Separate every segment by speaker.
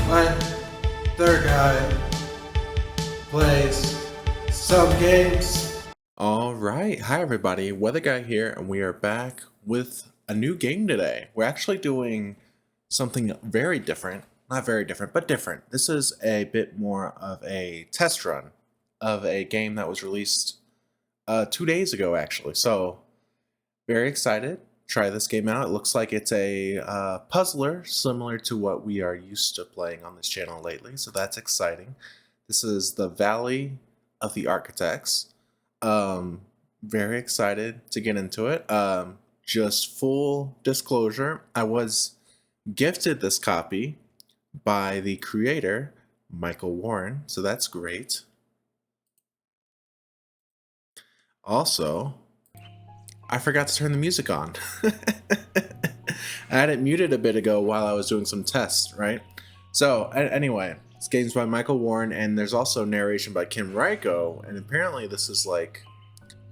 Speaker 1: when their guy plays some games.
Speaker 2: All right. Hi, everybody. Weather Guy here, and we are back with a new game today. We're actually doing something very different. Not very different, but different. This is a bit more of a test run of a game that was released 2 days ago, actually. So, very excited. Try this game out. It looks like it's a puzzler similar to what we are used to playing on this channel lately. So, that's exciting. This is the Valley of the Architects. Very excited to get into it. Just full disclosure, I was gifted this copy by the creator, Michael Warren, so that's great. Also, I forgot to turn the music on. I had it muted a bit ago while I was doing some tests, right? So, anyway, this game's by Michael Warren, and there's also narration by Kim Raiko, and apparently this is like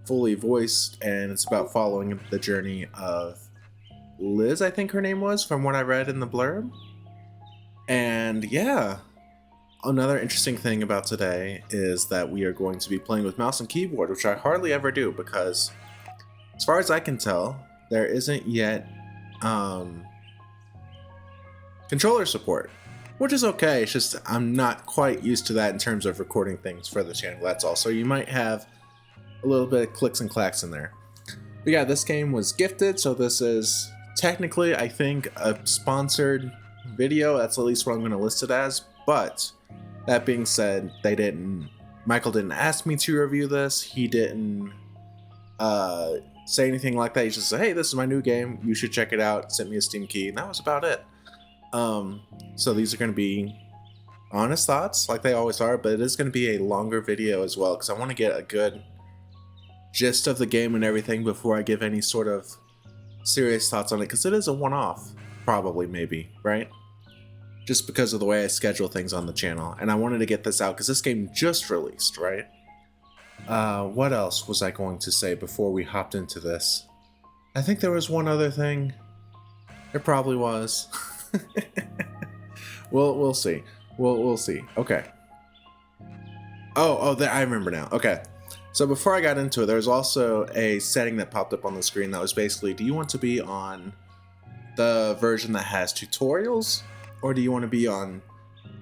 Speaker 2: fully voiced, and it's about following the journey of Liz, I think her name was, from what I read in the blurb. And yeah, another interesting thing about today is that we are going to be playing with mouse and keyboard, which I hardly ever do because, as far as I can tell, there isn't yet controller support, which is okay. It's just I'm not quite used to that in terms of recording things for the channel, that's all. So you might have a little bit of clicks and clacks in there. But yeah, this game was gifted, so this is technically, I think, a sponsored video. That's at least what I'm going to list it as. But that being said, Michael didn't ask me to review this. He didn't say anything like that. He just said, hey, this is my new game. You should check it out. Sent me a Steam key, and that was about it. So these are going to be honest thoughts, like they always are, but it is going to be a longer video as well, because I want to get a good gist of the game and everything before I give any sort of serious thoughts on it, because it is a one-off, probably, maybe, right? Just because of the way I schedule things on the channel, and I wanted to get this out because this game just released, right? What else was I going to say before we hopped into this? I think there was one other thing. There probably was. We'll see. We'll see. Okay. I remember now. Okay. So before I got into it, there was also a setting that popped up on the screen that was basically, do you want to be on the version that has tutorials, or do you want to be on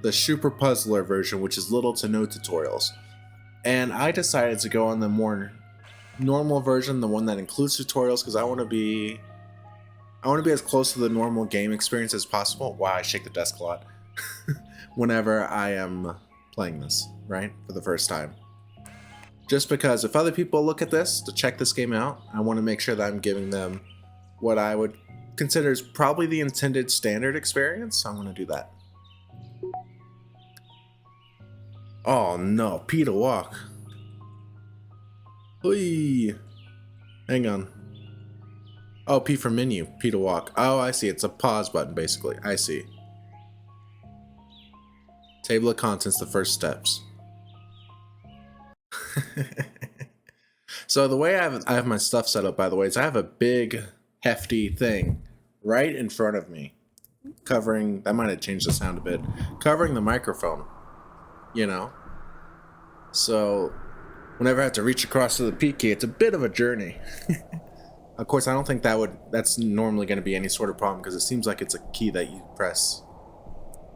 Speaker 2: the Super Puzzler version, which is little to no tutorials? And I decided to go on the more normal version, the one that includes tutorials, because I want to be as close to the normal game experience as possible. Wow, I shake the desk a lot. Whenever I am playing this, right, for the first time. Just because if other people look at this to check this game out, I want to make sure that I'm giving them what I would consider is probably the intended standard experience. So I'm going to do that. Oh no, P to walk. Hui. Hang on. Oh, P for menu, P to walk. Oh, I see. It's a pause button, basically. I see. Table of contents, the first steps. So the way I have my stuff set up, by the way, is I have a big, hefty thing right in front of me, covering, that might have changed the sound a bit, covering the microphone, you know? So whenever I have to reach across to the P key, it's a bit of a journey. Of course, I don't think that's normally going to be any sort of problem, because it seems like it's a key that you press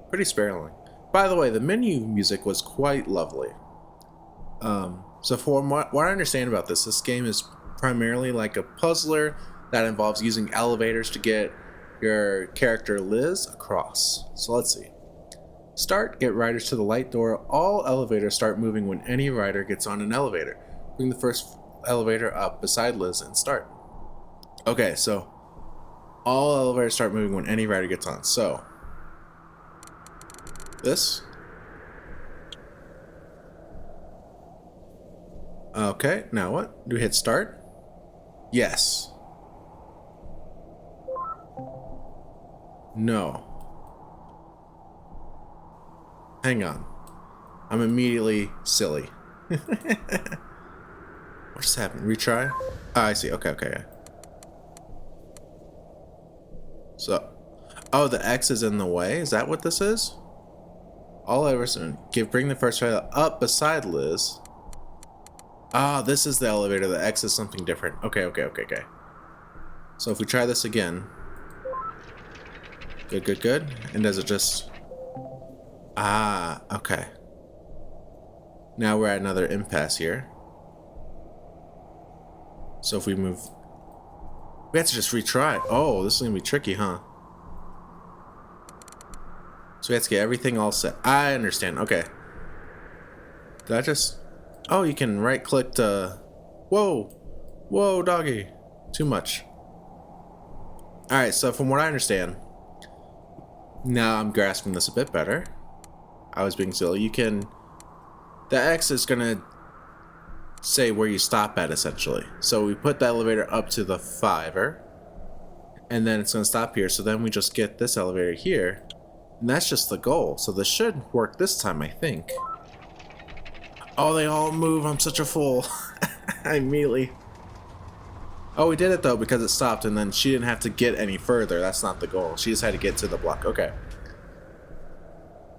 Speaker 2: pretty sparingly. By the way, the menu music was quite lovely. So for what I understand about this game is primarily like a puzzler that involves using elevators to get your character Liz across. So let's see. Start, get riders to the light door. All elevators start moving when any rider gets on an elevator. Bring the first elevator up beside Liz and start. Okay, so all elevators start moving when any rider gets on. So this. Okay, now what? Do we hit start? Yes. No. Hang on. I'm immediately silly. What just happened? Retry? Oh, I see. Okay. So, oh, the X is in the way? Is that what this is? All elevators bring the first trailer up beside Liz. Ah, this is the elevator that exits something different. Okay. So if we try this again. Good. And does it just... Ah, okay. Now we're at another impasse here. So if we move... We have to just retry. Oh, this is going to be tricky, huh? So we have to get everything all set. I understand. Okay. Did I just... Oh, you can right-click to... Whoa, doggy. Too much. Alright, so from what I understand... Now I'm grasping this a bit better. I was being silly. You can... The X is going to say where you stop at, essentially. So we put the elevator up to the 5er. And then it's going to stop here. So then we just get this elevator here. And that's just the goal. So this should work this time, I think. Oh, they all move. I'm such a fool. I immediately... Oh, we did it, though, because it stopped. And then she didn't have to get any further. That's not the goal. She just had to get to the block. Okay.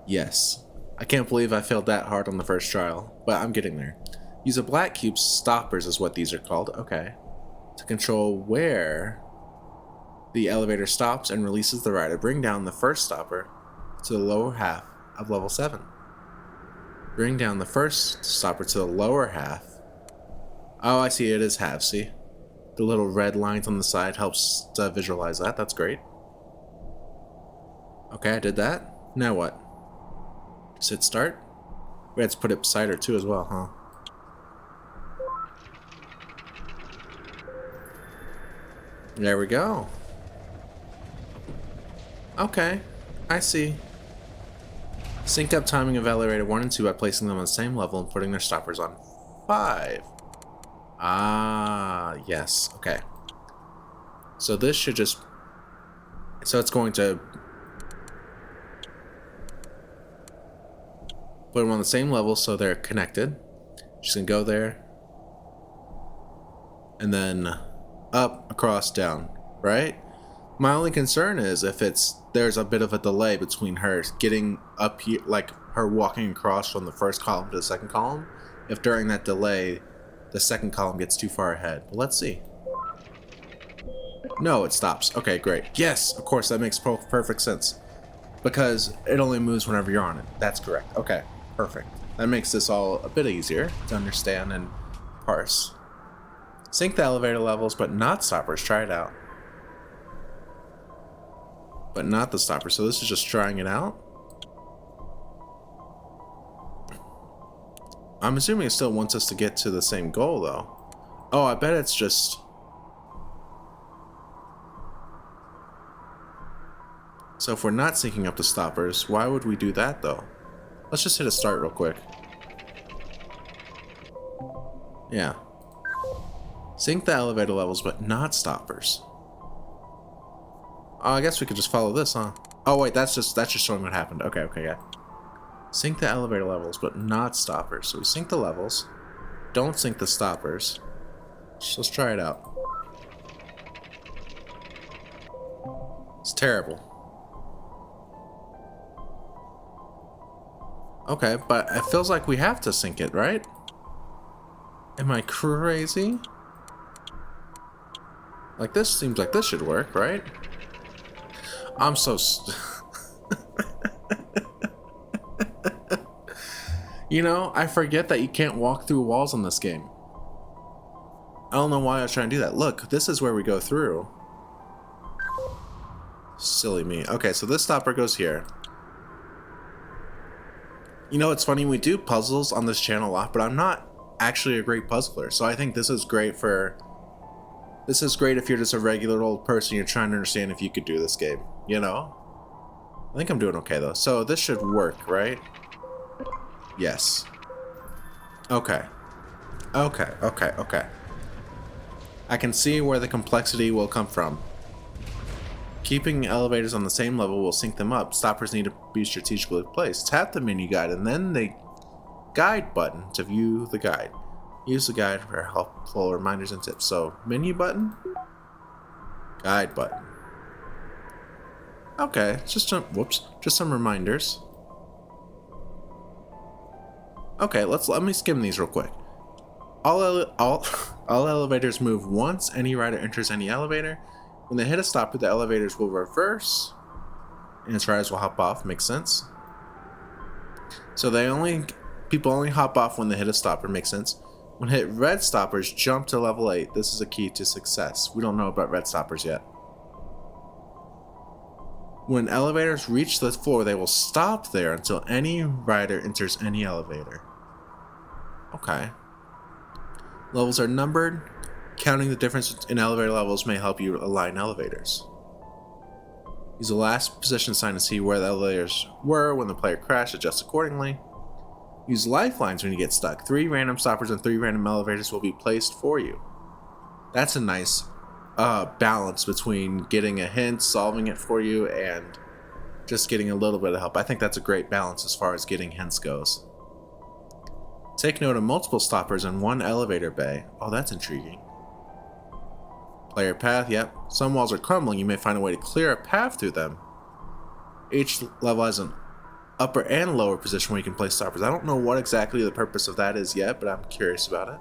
Speaker 2: Yes. I can't believe I failed that hard on the first trial. But I'm getting there. Use a black cube. Stoppers is what these are called. Okay. To control where the elevator stops and releases the rider. Bring down the first stopper to the lower half of level 7. Bring down the first stopper to the lower half. Oh, I see. It is half. See? The little red lines on the side helps to visualize that. That's great. Okay, I did that. Now what? Just hit start. We had to put it beside her too as well, huh? There we go. Okay, I see. Sync up timing of elevator 1 and 2 by placing them on the same level and putting their stoppers on 5. Ah, yes. Okay. So this should just... So it's going to... Put them on the same level so they're connected. Just gonna go there. And then up, across, down. Right? My only concern is if there's a bit of a delay between her getting up here, like her walking across from the first column to the second column. If during that delay, the second column gets too far ahead. But let's see. No, it stops. Okay, great. Yes, of course, that makes perfect sense. Because it only moves whenever you're on it. That's correct. Okay, perfect. That makes this all a bit easier to understand and parse. Sync the elevator levels, but not stoppers. Try it out. But not the stopper. So this is just trying it out. I'm assuming it still wants us to get to the same goal, though. Oh, I bet it's just... So if we're not syncing up the stoppers, why would we do that, though? Let's just hit a start real quick. Yeah. Sync the elevator levels, but not stoppers. Oh, I guess we could just follow this, huh? Oh, wait, that's just showing what happened. Okay, yeah. Sync the elevator levels, but not stoppers. So we sync the levels. Don't sync the stoppers. So let's try it out. It's terrible. Okay, but it feels like we have to sync it, right? Am I crazy? Like, this seems like this should work, right? I'm so... You know, I forget that you can't walk through walls in this game. I don't know why I was trying to do that. Look, this is where we go through. Silly me. Okay, so this stopper goes here. You know, it's funny, we do puzzles on this channel a lot, but I'm not actually a great puzzler. So I think this is great for... This is great if you're just a regular old person, you're trying to understand if you could do this game, you know? I think I'm doing okay, though. So this should work, right? Yes. Okay. Okay. I can see where the complexity will come from. Keeping elevators on the same level will sync them up. Stoppers need to be strategically placed. Tap the menu guide and then the guide button to view the guide. Use the guide for helpful reminders and tips. So, menu button, guide button. Okay, just some reminders. Okay, let me skim these real quick. All elevators move once any rider enters any elevator. When they hit a stopper, the elevators will reverse, and its riders will hop off. Makes sense. So people only hop off when they hit a stopper. Makes sense. When hit red stoppers, jump to level 8. This is a key to success. We don't know about red stoppers yet. When elevators reach the floor, they will stop there until any rider enters any elevator. Okay. Levels are numbered. Counting the difference in elevator levels may help you align elevators. Use the last position sign to see where the elevators were when the player crashed. Adjust accordingly. Use lifelines when you get stuck. 3 random stoppers and 3 random elevators will be placed for you. That's a nice balance between getting a hint, solving it for you, and just getting a little bit of help. I think that's a great balance as far as getting hints goes. Take note of multiple stoppers in one elevator bay. Oh, that's intriguing. Player path, yep. Some walls are crumbling. You may find a way to clear a path through them. Each level has an upper and lower position where you can place stoppers. I don't know what exactly the purpose of that is yet, but I'm curious about it.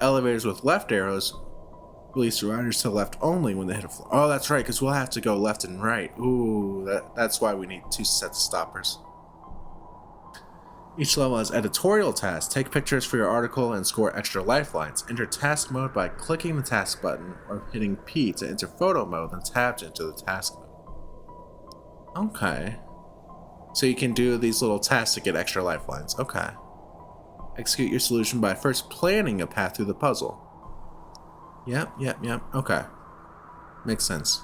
Speaker 2: Elevators with left arrows release the riders to the left only when they hit a floor. Oh, that's right, because we'll have to go left and right. Ooh, that's why we need 2 sets of stoppers. Each level has editorial tasks. Take pictures for your article and score extra lifelines. Enter task mode by clicking the task button or hitting P to enter photo mode, then tab to enter the task mode. Okay. So you can do these little tasks to get extra lifelines. Okay. Execute your solution by first planning a path through the puzzle. Yep. Okay. Makes sense.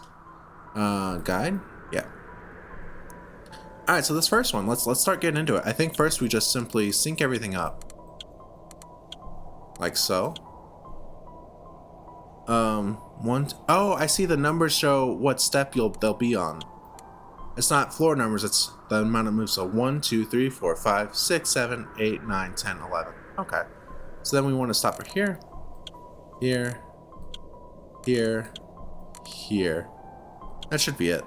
Speaker 2: Guide? Yeah. Alright, so this first one, let's start getting into it. I think first we just simply sync everything up. Like so. Oh, I see the numbers show what step they'll be on. It's not floor numbers, it's the amount of moves. So 1, 2, 3, 4, 5, 6, 7, 8, 9, 10, 11. Okay. So then we want to stop it here. Here. Here. Here. That should be it.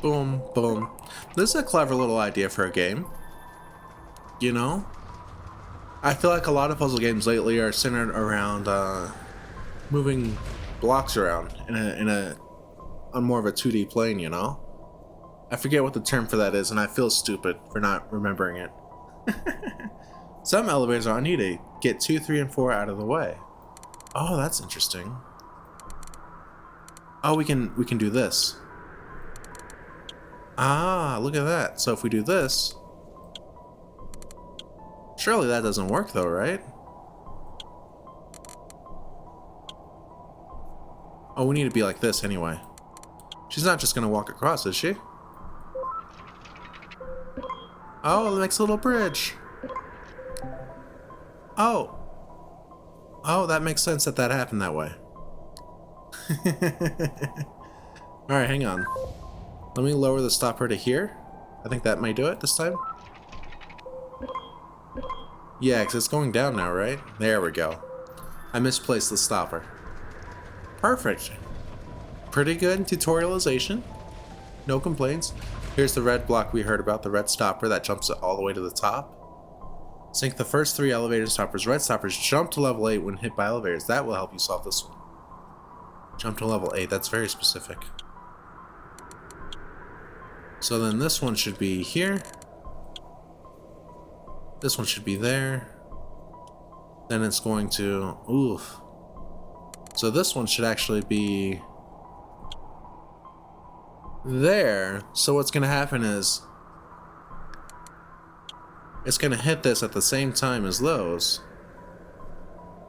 Speaker 2: Boom, boom. This is a clever little idea for a game. You know? I feel like a lot of puzzle games lately are centered around moving blocks around on more of a 2D plane, you know? I forget what the term for that is, and I feel stupid for not remembering it. Some elevators are need to get 2, 3, and 4 out of the way. Oh, that's interesting. Oh, we can do this. Ah, look at that. So if we do this... Surely that doesn't work though, right? Oh, we need to be like this anyway. She's not just gonna walk across, is she? Oh, it makes a little bridge. Oh. Oh, that makes sense that happened that way. Alright, hang on. Let me lower the stopper to here. I think that may do it this time. Yeah, because it's going down now, right? There we go. I misplaced the stopper. Perfect. Pretty good tutorialization. No complaints. Here's the red block we heard about, the red stopper that jumps it all the way to the top. Sync the first 3 elevator stoppers. Red stoppers jump to level 8 when hit by elevators. That will help you solve this one. Jump to level 8. That's very specific. So then this one should be here. This one should be there. Then it's going to... Oof. So this one should actually be... there. So what's going to happen is... it's going to hit this at the same time as those.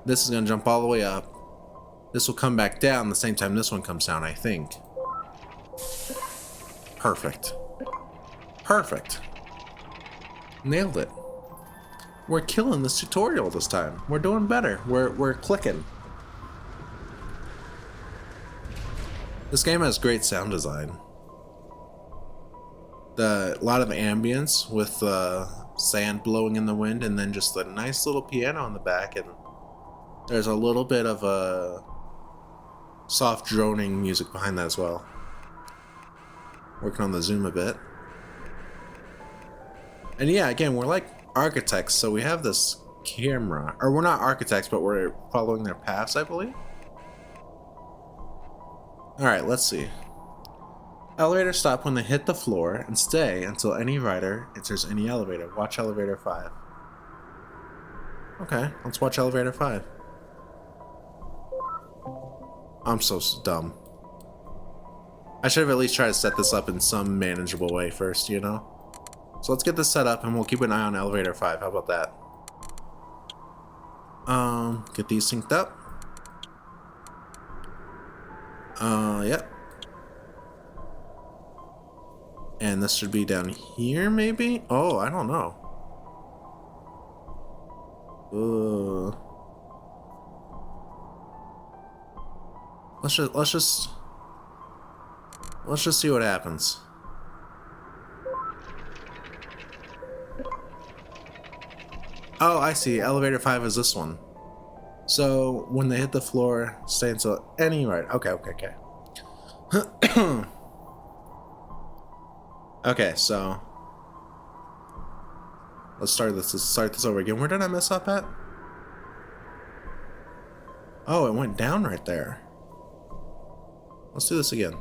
Speaker 2: This is going to jump all the way up. This will come back down the same time this one comes down, I think. Perfect. Perfect. Nailed it. We're killing this tutorial this time. We're doing better. We're clicking. This game has great sound design. A lot of ambience with sand blowing in the wind, and then just a nice little piano in the back, and there's a little bit of a soft droning music behind that as well. Working on the zoom a bit. And yeah, again, we're like architects, so we have this camera. Or we're not architects, but we're following their paths, I believe. Alright, let's see. Elevators stop when they hit the floor and stay until any rider enters any elevator. Watch elevator 5. Okay, let's watch elevator 5. I'm so dumb. I should have at least tried to set this up in some manageable way first, you know? So let's get this set up and we'll keep an eye on elevator 5. How about that? Get these synced up. Yep. And this should be down here, maybe? Oh, I don't know. Let's just see what happens. Oh, I see. Elevator 5 is this one. So when they hit the floor, stay until any right. Okay. Okay, so let's start this over again. Where did I mess up at? Oh, it went down right there. Let's do this again.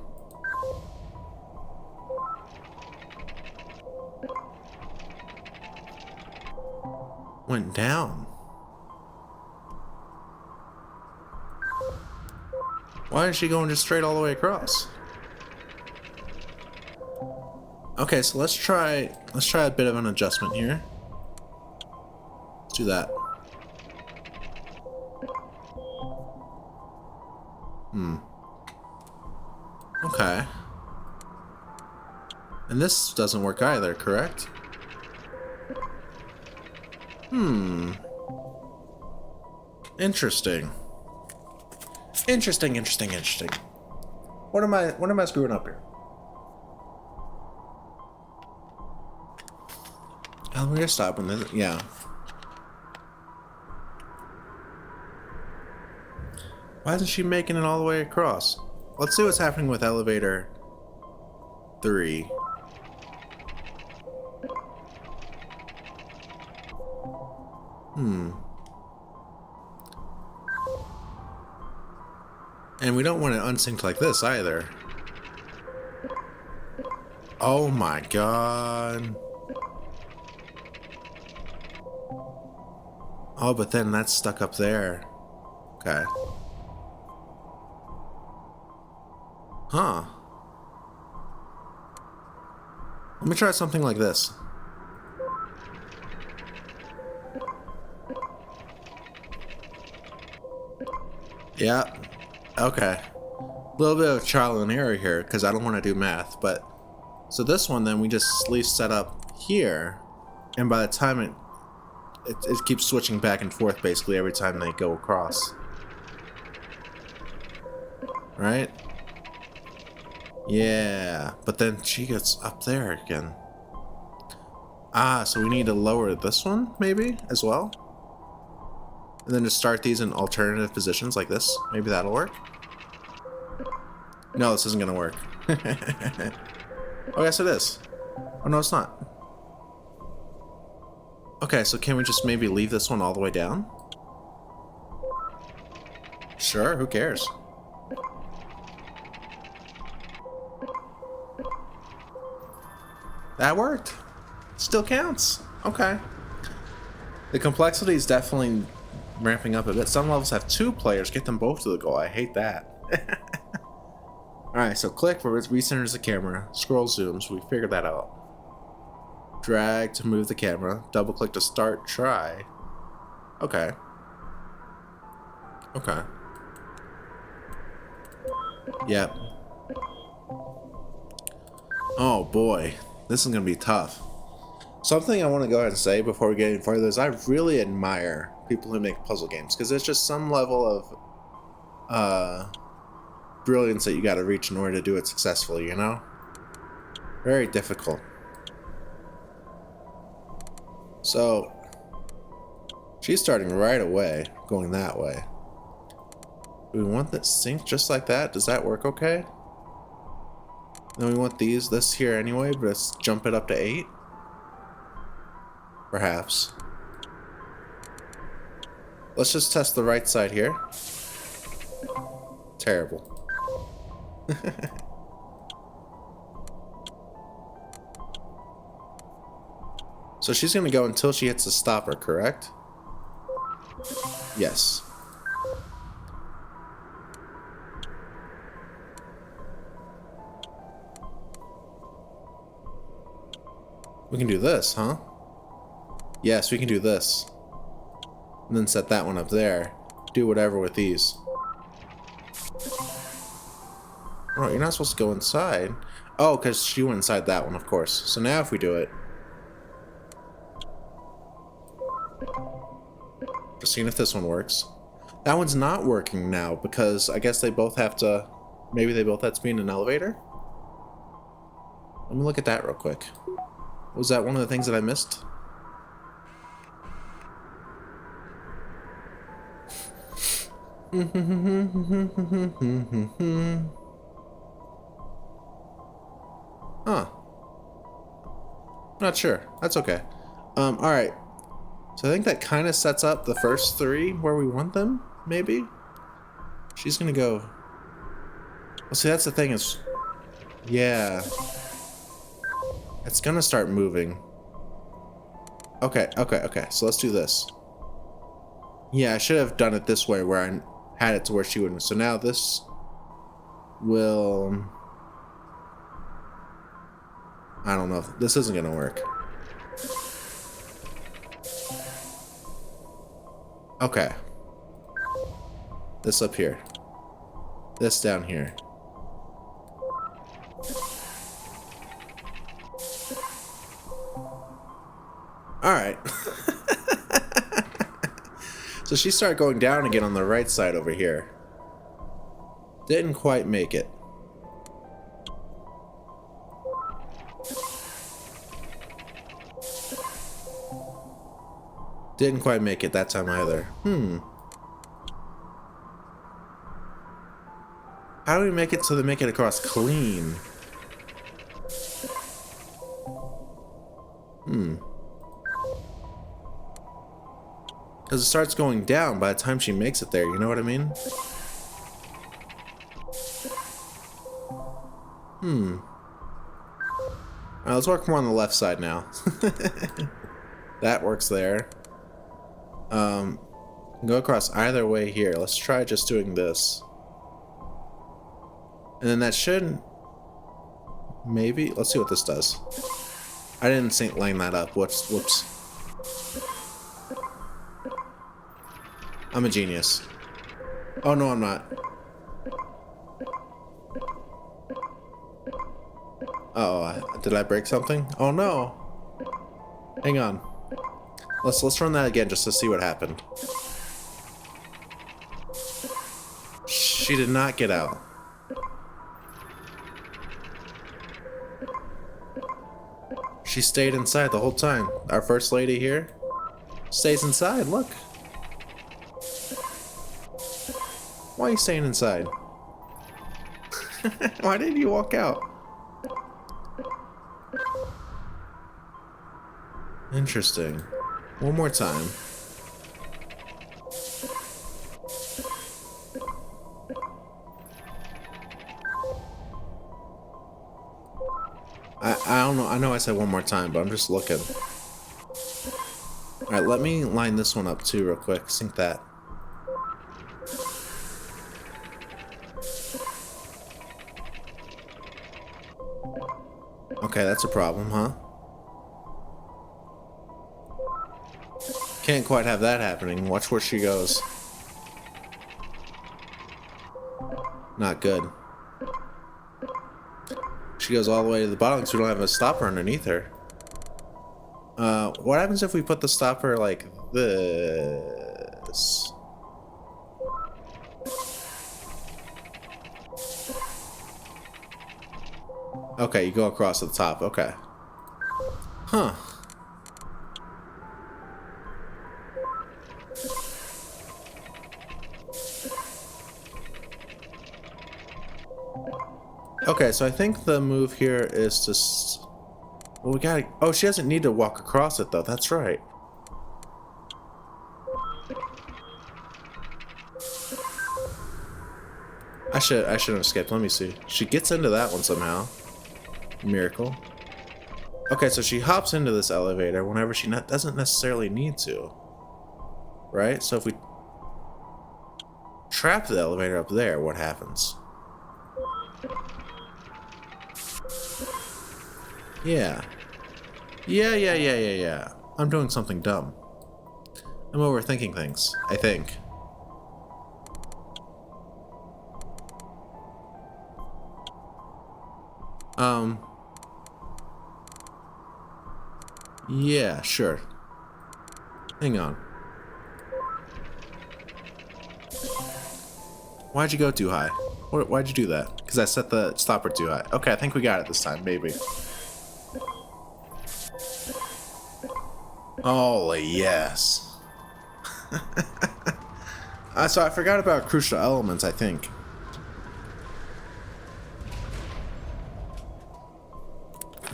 Speaker 2: Went down. Why is she going just straight all the way across? Okay, so let's try a bit of an adjustment here. Let's do that. Okay. And this doesn't work either, correct? Interesting. Interesting. What am I screwing up here? Elevator stop when this, yeah. Why isn't she making it all the way across? Let's see what's happening with elevator 3. And we don't want it unsynced like this either. Oh my god. Oh, but then that's stuck up there. Okay. Huh. Let me try something like this. Yeah. Okay. A little bit of trial and error here because I don't want to do math, but so this one then we just leave set up here, and by the time it keeps switching back and forth basically every time they go across. Right? Yeah, but then she gets up there again. Ah, so we need to lower this one maybe as well? And then just start these in alternative positions like this. Maybe that'll work. No, this isn't gonna work. Oh, yes it is. Oh, no, it's not. Okay, so can we just maybe leave this one all the way down? Sure, who cares? That worked. Still counts. Okay. The complexity is definitely ramping up a bit. Some levels have 2 players. Get them both to the goal. I hate that. Alright, so click where it recenters the camera. Scroll zooms. We figured that out. Drag to move the camera. Double click to start try. Okay. Okay. Yep. Oh boy. This is going to be tough. Something I want to go ahead and say before we get any further is I really admire people who make puzzle games because there's just some level of brilliance that you got to reach in order to do it successfully, you know? Very difficult. So she's starting right away, going that way. Do we want that synced just like that? Does that work okay? Then we want this here anyway, but let's jump it up to 8. Perhaps. Let's just test the right side here. Terrible. So she's gonna go until she hits the stopper, correct? Yes. We can do this, huh? Yes, we can do this. And then set that one up there. Do whatever with these. Oh, you're not supposed to go inside. Oh, because she went inside that one, of course. So now if we do it... Just seeing if this one works. That one's not working now because I guess they both have to... Maybe they both have to be in an elevator? Let me look at that real quick. Was that one of the things that I missed? Huh. Not sure. That's okay. Alright. So I think that kind of sets up the first three where we want them, maybe? She's gonna go... Well, see, that's the thing is... Yeah. It's gonna start moving. Okay. So let's do this. Yeah, I should have done it this way where I had it to where she wouldn't. So now this will... I don't know if this isn't gonna work. Okay. This up here. This down here. Alright. So she started going down again on the right side over here. Didn't quite make it. Didn't quite make it that time either. How do we make it so they make it across clean? Because it starts going down by the time she makes it there, you know what I mean? Alright, let's work more on the left side now. That works there. Go across either way here. Let's try just doing this. And then that should... Maybe? Let's see what this does. I didn't line that up. Whoops. I'm a genius. Oh, no, I'm not. Uh-oh, did I break something? Oh, no. Hang on. Let's run that again just to see what happened. She did not get out. She stayed inside the whole time. Our first lady here stays inside, look. Why are you staying inside? Why did you walk out? Interesting. One more time. I don't know. I know I said one more time, but I'm just looking. Alright, let me line this one up too real quick. Sync that. Okay, that's a problem, huh? Can't quite have that happening. Watch where she goes. Not good. She goes all the way to the bottom because we don't have a stopper underneath her. What happens if we put the stopper like this? Okay, you go across the top. Okay. Huh. Okay, so I think the move here is just... Well, we gotta... Oh, she doesn't need to walk across it, though. That's right. I should have skipped. Let me see. She gets into that one somehow. Miracle. Okay, so she hops into this elevator whenever she doesn't necessarily need to. Right? So if we trap the elevator up there, what happens? Yeah. Yeah. I'm doing something dumb. I'm overthinking things, I think. Yeah, sure. Hang on. Why'd you go too high? Why'd you do that? Because I set the stopper too high. Okay, I think we got it this time, maybe. Oh, yes. So I forgot about crucial elements, I think.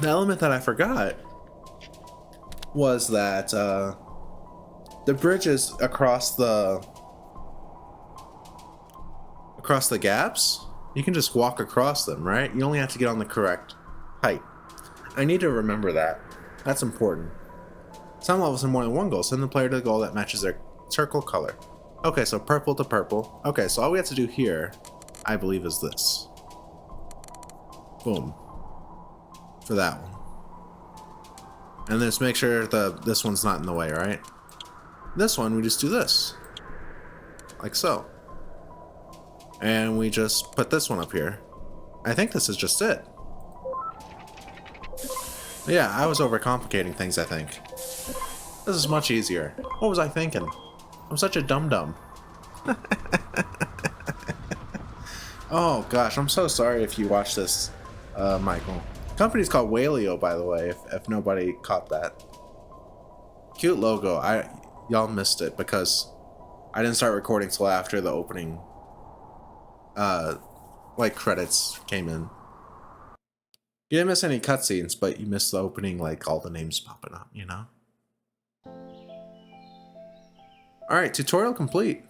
Speaker 2: The element that I forgot was that the bridges across the gaps, you can just walk across them, right? You only have to get on the correct height. I need to remember that. That's important. Some levels have more than one goal. Send the player to the goal that matches their circle color. Okay, so purple to purple. Okay, so all we have to do here, I believe, is this. Boom. For that one. And just make sure this one's not in the way, right? This one, we just do this. Like so. And we just put this one up here. I think this is just it. Yeah, I was overcomplicating things, I think. This is much easier. What was I thinking? I'm such a dum-dum. Oh gosh, I'm so sorry if you watch this, Michael. The company's called Whaleo, by the way, if nobody caught that. Cute logo. Y'all missed it because I didn't start recording till after the opening like credits came in. You didn't miss any cutscenes, but you missed the opening, like all the names popping up, you know? Alright, tutorial complete.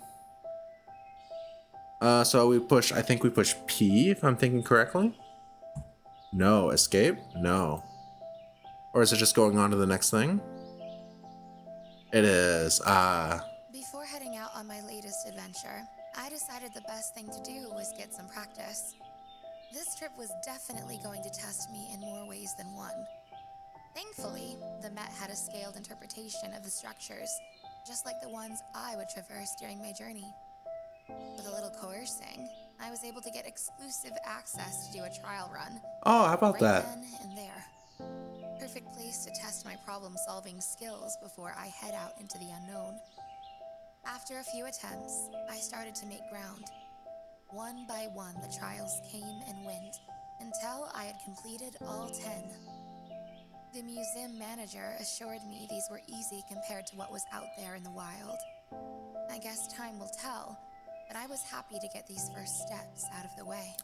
Speaker 2: So I think we push P, if I'm thinking correctly. No, escape? No. Or is it just going on to the next thing? It is,
Speaker 3: Before heading out on my latest adventure, I decided the best thing to do was get some practice. This trip was definitely going to test me in more ways than one. Thankfully, the Met had a scaled interpretation of the structures, just like the ones I would traverse during my journey. With a little coercing, I was able to get exclusive access to do a trial run.
Speaker 2: Oh, how about
Speaker 3: right
Speaker 2: that?
Speaker 3: then and there. Perfect place to test my problem-solving skills before I head out into the unknown. After a few attempts, I started to make ground. One by one, the trials came and went, until I had completed all 10. The museum manager assured me these were easy compared to what was out there in the wild. I guess time will tell, but I was happy to get these first steps out of the way.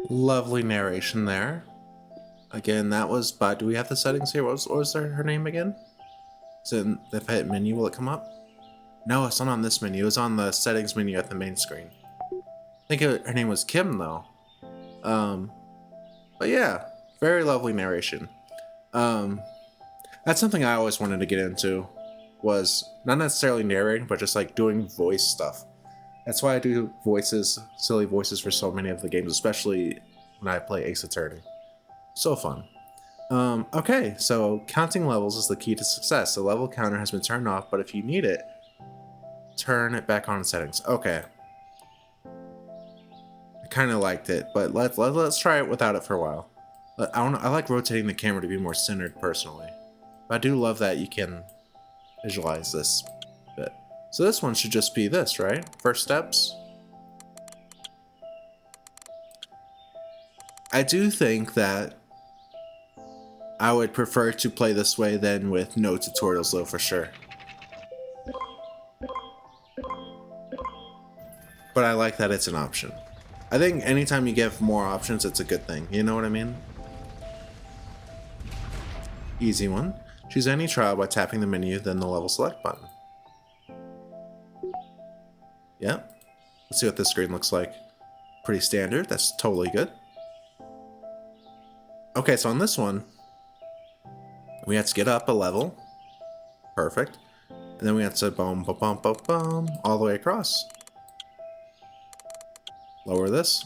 Speaker 2: Lovely narration there. Again, that was by... Do we have the settings here? What was her name again? Is it in the pet menu? Will it come up? No, it's not on this menu. It was on the settings menu at the main screen. I think her name was Kim, though. But yeah, very lovely narration. That's something I always wanted to get into, was not necessarily narrating, but just like doing voice stuff. That's why I do voices, silly voices for so many of the games, especially when I play Ace Attorney. So fun. Okay, so counting levels is the key to success. The level counter has been turned off, but if you need it, turn it back on in settings. Okay. I kind of liked it, but let's try it without it for a while. I like rotating the camera to be more centered personally. But I do love that you can visualize this bit. So this one should just be this, right? First steps. I do think that I would prefer to play this way than with no tutorials, though, for sure. But I like that it's an option. I think anytime you give more options, it's a good thing. You know what I mean? Easy one. Choose any trial by tapping the menu, then the level select button. Yep. Let's see what this screen looks like. Pretty standard. That's totally good. Okay, so on this one, we have to get up a level. Perfect. And then we have to boom, boom, boom, boom, boom, all the way across. Lower this.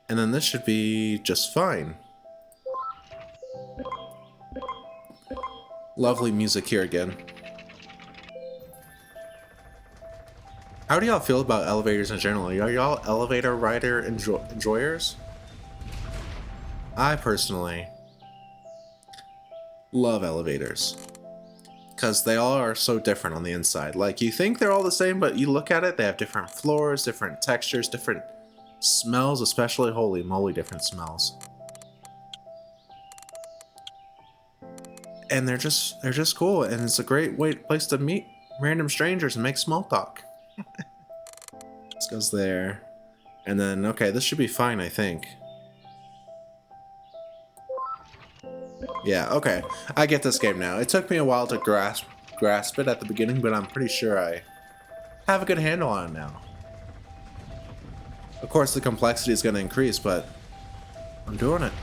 Speaker 2: And then this should be just fine. Lovely music here again. How do y'all feel about elevators in general? Are y'all elevator rider enjoyers? I personally love elevators. Because they all are so different on the inside. Like, you think they're all the same, but you look at it, they have different floors, different textures, different smells, especially holy moly different smells. And they're just cool, and it's a great place to meet random strangers and make small talk. This goes there. And then, okay, this should be fine, I think. Yeah, okay. I get this game now. It took me a while to grasp it at the beginning, but I'm pretty sure I have a good handle on it now. Of course, the complexity is going to increase, but I'm doing it.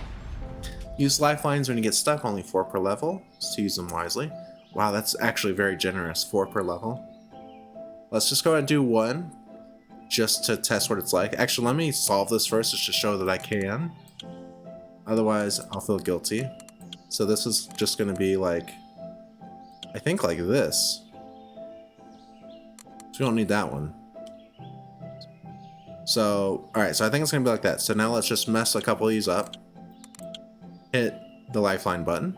Speaker 2: Use lifelines when you get stuck, only 4 per level, so use them wisely. Wow, that's actually very generous, 4 per level. Let's just go ahead and do 1, just to test what it's like. Actually, let me solve this first, just to show that I can. Otherwise, I'll feel guilty. So this is just going to be like, I think like this. So we don't need that one. So, alright, so I think it's going to be like that. So now let's just mess a couple of these up. Hit the lifeline button.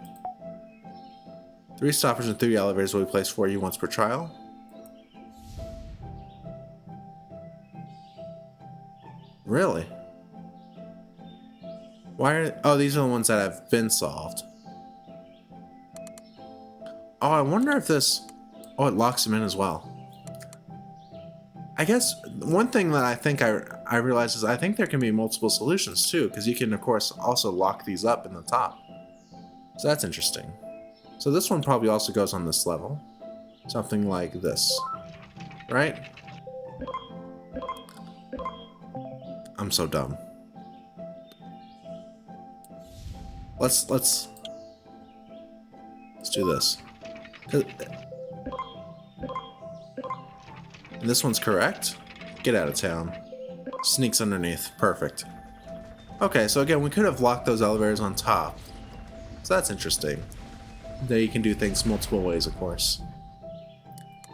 Speaker 2: 3 stoppers and 3 elevators will be placed for you once per trial. Really? Why are... Oh, these are the ones that have been solved. Oh, I wonder if this... Oh, it locks them in as well. I guess one thing that I think I realized is I think there can be multiple solutions too, because you can, of course, also lock these up in the top. So that's interesting. So this one probably also goes on this level. Something like this. Right? I'm so dumb. Let's do this. And this one's correct. Get out of town. Sneaks underneath. Perfect. Okay, so again, we could have locked those elevators on top. So that's interesting. There you can do things multiple ways, of course.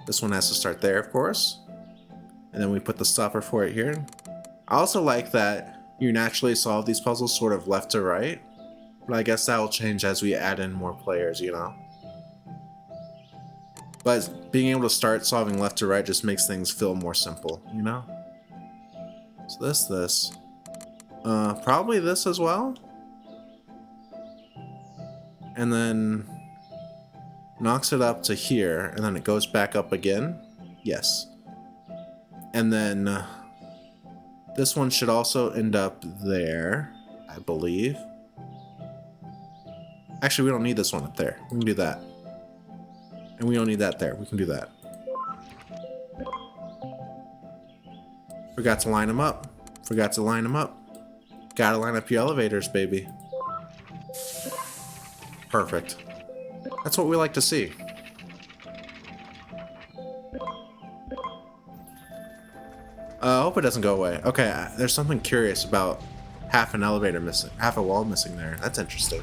Speaker 2: This one has to start there, of course. And then we put the stopper for it here. I also like that you naturally solve these puzzles sort of left to right. But I guess that will change as we add in more players, you know? But being able to start solving left to right just makes things feel more simple, you know? So this. Probably this as well. And then knocks it up to here, and then it goes back up again. Yes. And then this one should also end up there, I believe. Actually, we don't need this one up there. We can do that. And we don't need that there. We can do that. Forgot to line them up. Forgot to line them up. Gotta line up your elevators, baby. Perfect. That's what we like to see. I hope it doesn't go away. Okay, there's something curious about half an elevator missing, half a wall missing there. That's interesting.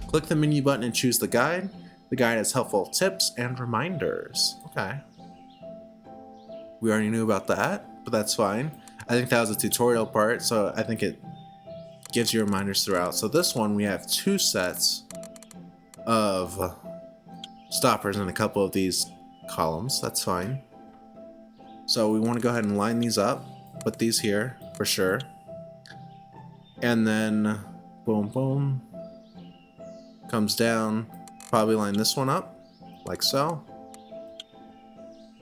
Speaker 2: Click the menu button and choose the guide. The guide has helpful tips and reminders. Okay. We already knew about that, but that's fine. I think that was a tutorial part, so I think it gives you reminders throughout. So this one, we have 2 sets of stoppers in a couple of these columns. That's fine. So we want to go ahead and line these up. Put these here for sure. And then boom, boom. Comes down. Probably line this one up like so.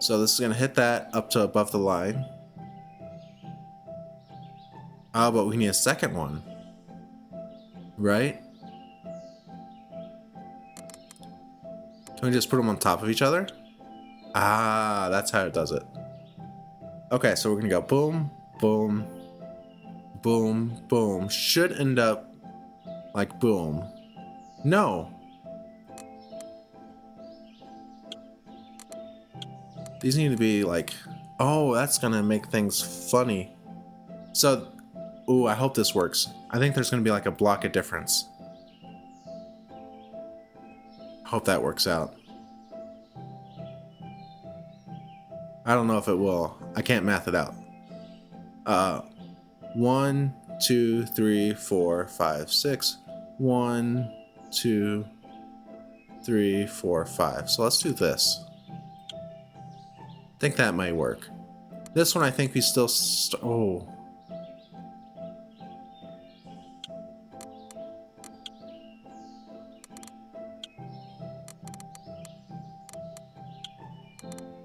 Speaker 2: So this is going to hit that up to above the line. Oh, but we need a second one. Right? Can we just put them on top of each other? Ah, that's how it does it. Okay, so we're gonna go boom, boom, boom, boom. Should end up like boom. No. These need to be like, oh, that's gonna make things funny. So, ooh, I hope this works. I think there's gonna be like a block of difference. Hope that works out. I don't know if it will. I can't math it out. 1, 2, 3, 4, 5, 6. 1, 2, 3, 4, 5. So let's do this. I think that might work. This one, I think we still. Oh.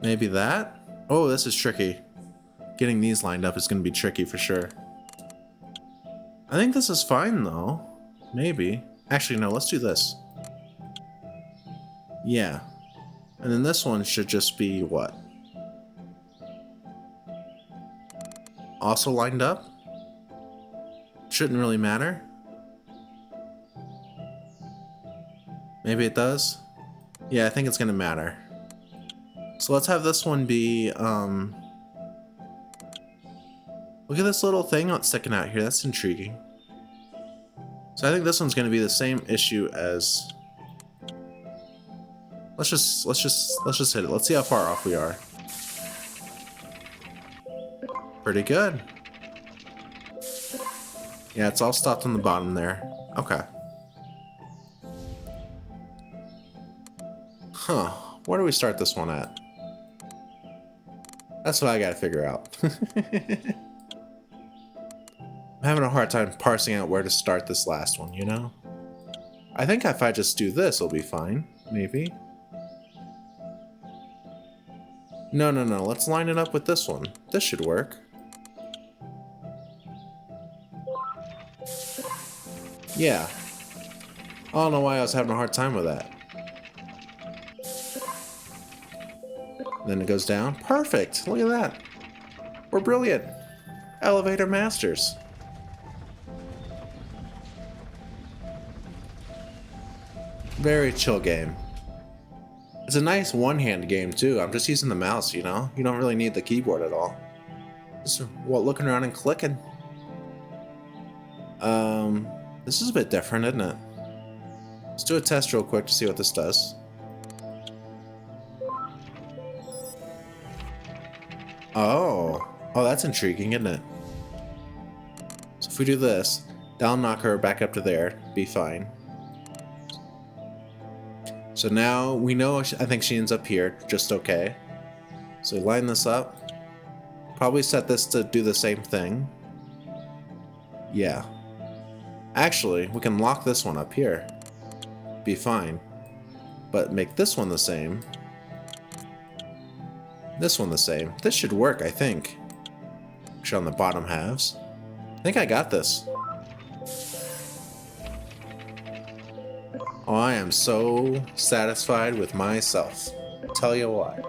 Speaker 2: Maybe that? Oh, this is tricky. Getting these lined up is going to be tricky for sure. I think this is fine though. Maybe. Actually, no, let's do this. Yeah. And then this one should just be what? Also lined up? Shouldn't really matter. Maybe it does? Yeah, I think it's going to matter. So let's have this one be, look at this little thing sticking out here. That's intriguing. So I think this one's going to be the same issue as. Let's just hit it. Let's see how far off we are. Pretty good. Yeah, it's all stopped on the bottom there. Okay. Huh. Where do we start this one at? That's what I gotta figure out. I'm having a hard time parsing out where to start this last one, you know? I think if I just do this, it'll be fine. Maybe. No. Let's line it up with this one. This should work. Yeah. I don't know why I was having a hard time with that. Then it goes down. Perfect. Look at that. We're brilliant. Elevator masters. Very chill game. It's a nice one-hand game too. I'm just using the mouse, you know? You don't really need the keyboard at all. Just looking around and clicking. This is a bit different, isn't it? Let's do a test real quick to see what this does. Oh, that's intriguing, isn't it? So if we do this, that'll knock her back up to there, be fine. So now we know, I think she ends up here, just okay. So line this up. Probably set this to do the same thing. Yeah. Actually, we can lock this one up here. Be fine. But make this one the same. This one the same. This should work, I think. Actually, on the bottom halves. I think I got this. Oh, I am so satisfied with myself. Tell you what.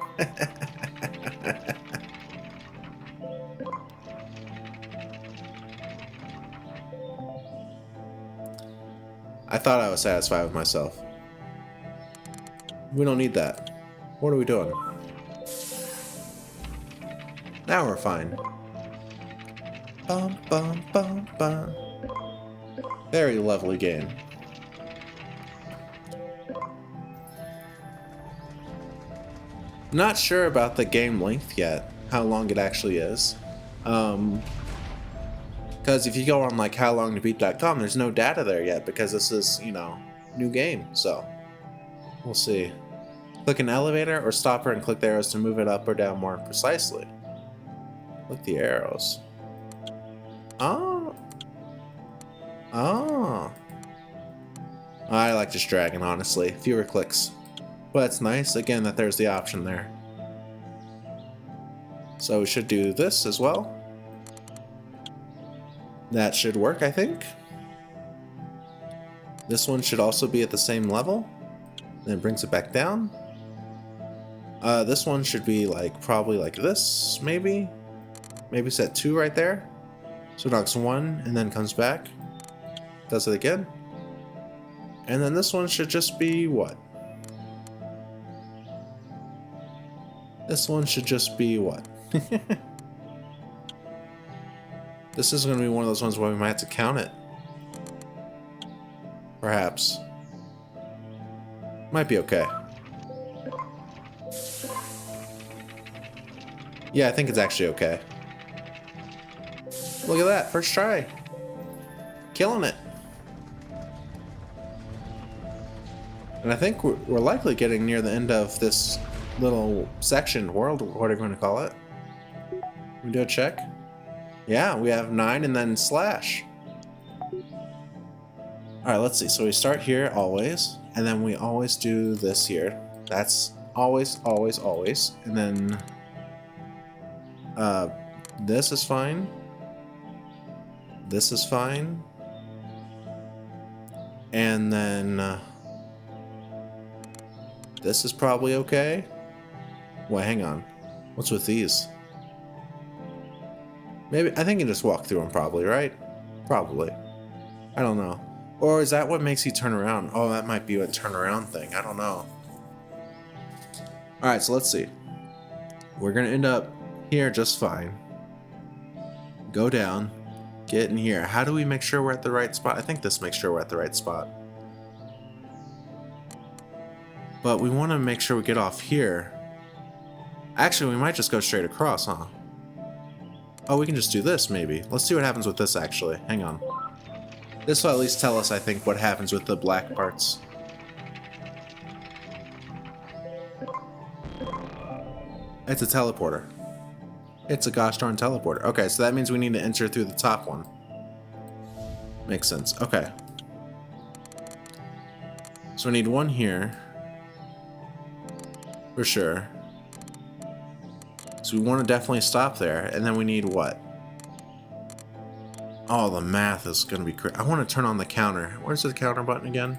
Speaker 2: I thought I was satisfied with myself. We don't need that. What are we doing? Now we're fine. Bum, bum, bum, bum. Very lovely game. Not sure about the game length yet, how long it actually is. Because if you go on like howlongtobeat.com, there's no data there yet because this is, you know, new game. So we'll see. Click an elevator or stop her and click the arrows to move it up or down more precisely. Click the arrows. Oh. I like just dragging, honestly. Fewer clicks. But it's nice, again, that there's the option there. So we should do this as well. That should work, I think. This one should also be at the same level. then brings it back down. This one should be like probably like this, maybe set 2 right there. So it knocks 1 and then comes back, does it again, and then this one should just be what? This one should just be what? This is going to be one of those ones where we might have to count it. Perhaps. Might be okay. Yeah, I think it's actually okay. Look at that, first try. Killing it. And I think we're likely getting near the end of this little section, world, whatever you want to call it. We do a check. Yeah, we have 9 and then slash. Alright, let's see. So we start here always, and then we always do this here. That's always, always, always. And then this is fine. This is fine. And then this is probably okay. Wait, hang on. What's with these? Maybe, I think you just walk through them probably, right? Probably. I don't know. Or is that what makes you turn around? Oh, that might be a turnaround thing. I don't know. Alright, so let's see. We're going to end up here just fine. Go down. Get in here. How do we make sure we're at the right spot? I think this makes sure we're at the right spot. But we want to make sure we get off here. Actually, we might just go straight across, huh? Oh, we can just do this, maybe. Let's see what happens with this, actually. Hang on. This will at least tell us, I think, what happens with the black parts. It's a teleporter. It's a gosh darn teleporter. Okay, so that means we need to enter through the top one. Makes sense. Okay. So we need one here. For sure. So we want to definitely stop there. And then we need what? Oh, the math is going to be crazy. I want to turn on the counter. Where's the counter button again?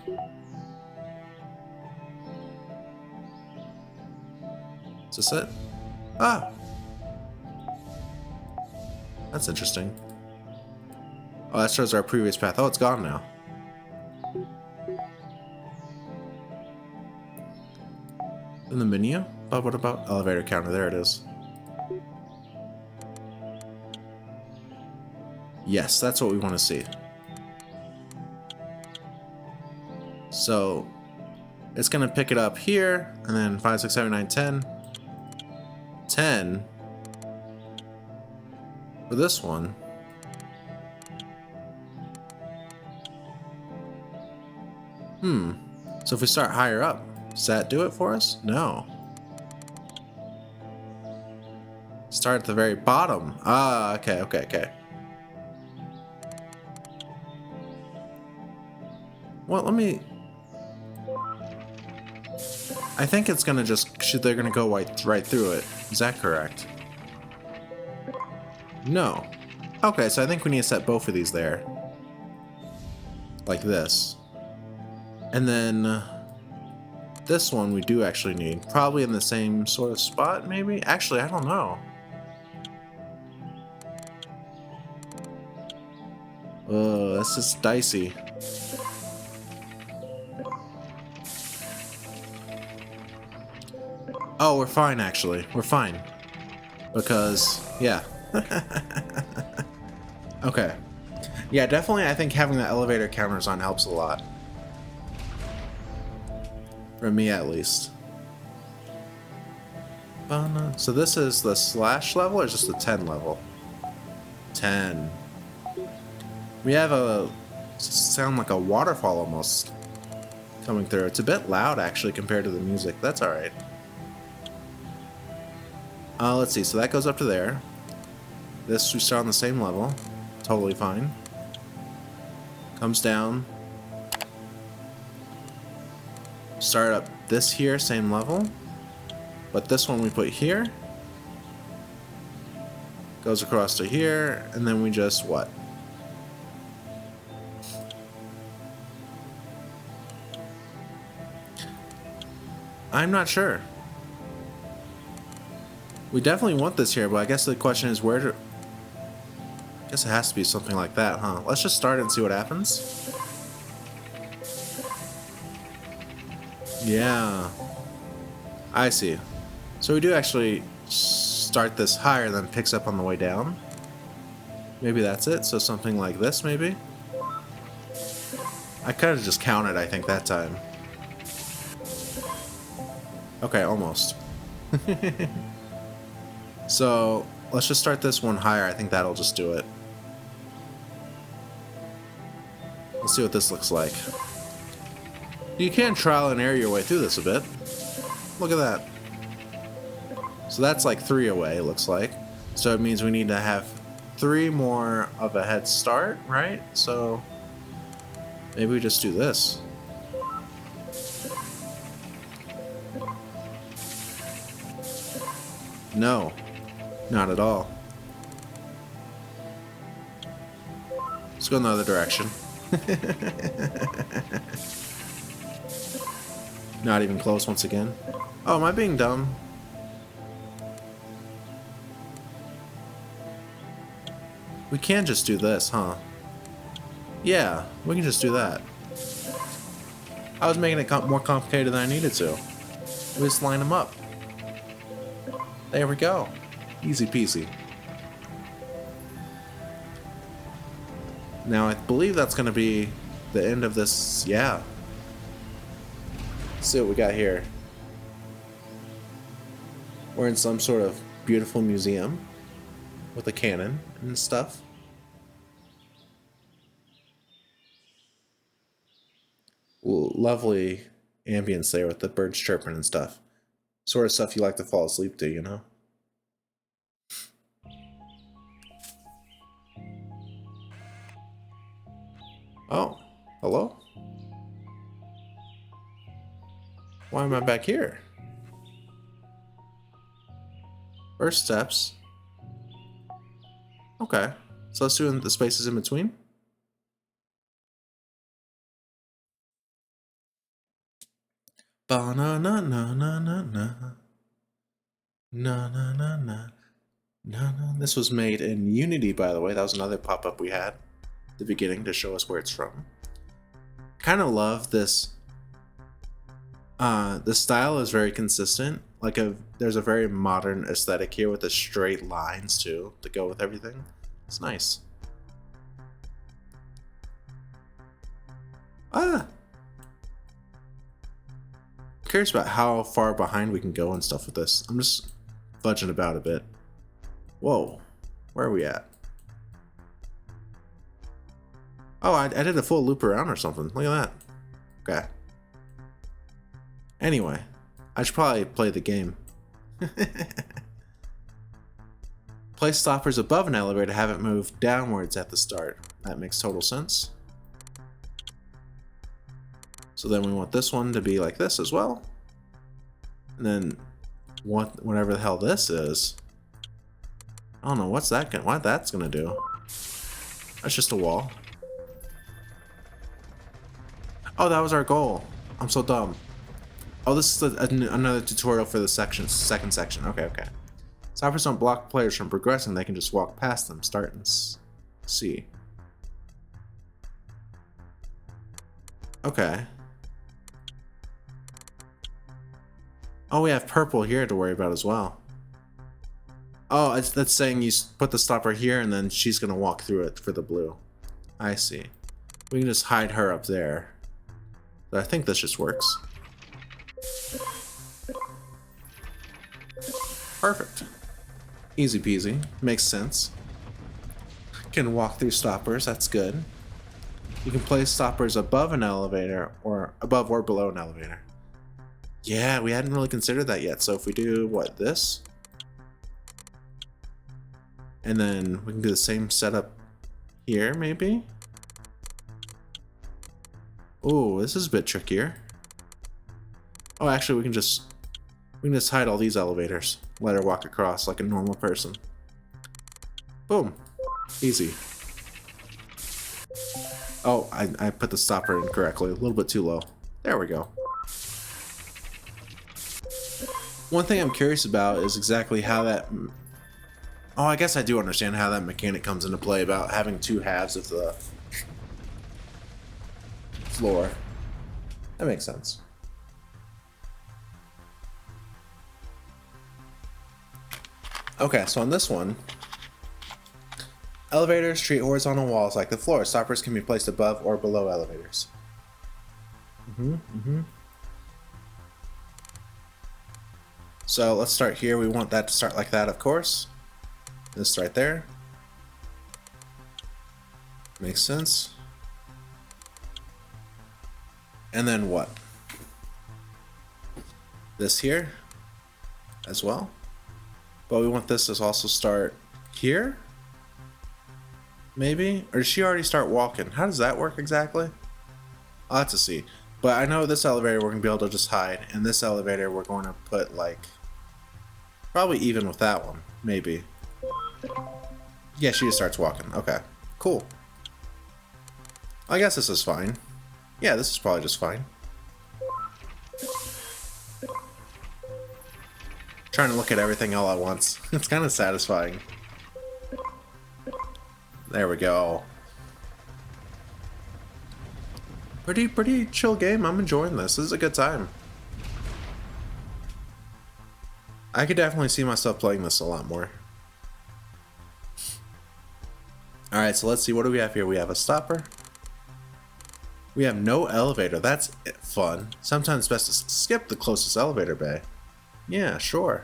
Speaker 2: Is this it? Ah! That's interesting. Oh, that shows our previous path. Oh, it's gone now. In the menu? Oh, what about elevator counter? There it is. Yes, that's what we want to see. So it's going to pick it up here, and then 5, 6, 7, 9, 10. 10 for this one. So if we start higher up, does that do it for us? No. Start at the very bottom. Ah, okay, okay, okay. Well, let me... I think it's gonna just... They're gonna go right through it. Is that correct? No. Okay, so I think we need to set both of these there. Like this. And then... this one we do actually need. Probably in the same sort of spot, maybe? Actually, I don't know. This is dicey. Oh, we're fine, actually. We're fine. Because, yeah. Okay. Yeah, definitely I think having the elevator counters on helps a lot. For me, at least. So this is the slash level, or just the 10 level? 10. We have a... sound like a waterfall, almost. Coming through. It's a bit loud, actually, compared to the music. That's alright. Let's see, so that goes up to there. This, we start on the same level. Totally fine. Comes down. Start up this here, same level. But this one we put here. Goes across to here, and then we just what? I'm not sure. We definitely want this here, but I guess the question is where to... I guess it has to be something like that, huh? Let's just start it and see what happens. Yeah. I see. So we do actually start this higher, then picks up on the way down. Maybe that's it. So something like this, maybe? I could have just counted, I think, that time. Okay, almost. So, let's just start this one higher. I think that'll just do it. Let's see what this looks like. You can trial and error your way through this a bit. Look at that. So that's like 3 away, it looks like. So it means we need to have 3 more of a head start, right? So maybe we just do this. No, not at all. Let's go in the other direction. Not even close once again. Oh, am I being dumb? We can just do this, huh? Yeah, we can just do that. I was making it more complicated than I needed to. We just line them up. There we go. Easy peasy. Now, I believe that's going to be the end of this. Yeah. Let's see what we got here. We're in some sort of beautiful museum with a cannon and stuff. Lovely ambience there with the birds chirping and stuff. Sort of stuff you like to fall asleep to, you know? Oh, hello? Why am I back here? First steps. Okay, so let's do the spaces in between. Ba-na-na-na-na-na-na. Na-na-na-na. Na-na. This was made in Unity, by the way. That was another pop-up we had at the beginning to show us where it's from. Kind of love this. The style is very consistent. Like there's a very modern aesthetic here with the straight lines too to go with everything. It's nice. Ah! I'm curious about how far behind we can go and stuff with this. I'm just fudging about a bit. Whoa, where are we at? Oh, I did a full loop around or something. Look at that. Okay. Anyway, I should probably play the game. Place stoppers above an elevator to have it move downwards at the start. That makes total sense. So then we want this one to be like this as well. And then whatever the hell this is. I don't know what that's gonna do. That's just a wall. Oh, that was our goal. I'm so dumb. Oh, this is another tutorial for the second section. Okay. Stoppers don't block players from progressing. They can just walk past them. Start and see. Okay. Oh, we have purple here to worry about as well. Oh, that's saying you put the stopper here and then she's gonna walk through it for the blue. I see. We can just hide her up there. But I think this just works. Perfect. Easy peasy. Makes sense. Can walk through stoppers. That's good. You can place stoppers above an elevator or above or below an elevator. Yeah, we hadn't really considered that yet. So if we do what, this? And then we can do the same setup here, maybe? Oh, this is a bit trickier. Oh, actually, we can just hide all these elevators. Let her walk across like a normal person. Boom. Easy. Oh, I put the stopper in correctly. A little bit too low. There we go. One thing I'm curious about is exactly how that... Oh, I guess I do understand how that mechanic comes into play about having two halves of the floor. That makes sense. Okay, so on this one, elevators treat horizontal walls like the floor. Stoppers can be placed above or below elevators. So let's start here. We want that to start like that, of course. This right there. Makes sense. And then what? This here as well. But we want this to also start here? Maybe? Or does she already start walking? How does that work exactly? I'll have to see. But I know this elevator we're going to be able to just hide. And this elevator we're going to put like... Probably even with that one. Maybe. Yeah, she just starts walking. Okay. Cool. I guess this is fine. Yeah, this is probably just fine. Trying to look at everything all at once. It's kind of satisfying. There we go. Pretty chill game. I'm enjoying this. This is a good time. I could definitely see myself playing this a lot more. Alright, so let's see. What do we have here? We have a stopper. We have no elevator. That's fun. Sometimes it's best to skip the closest elevator bay. Yeah, sure.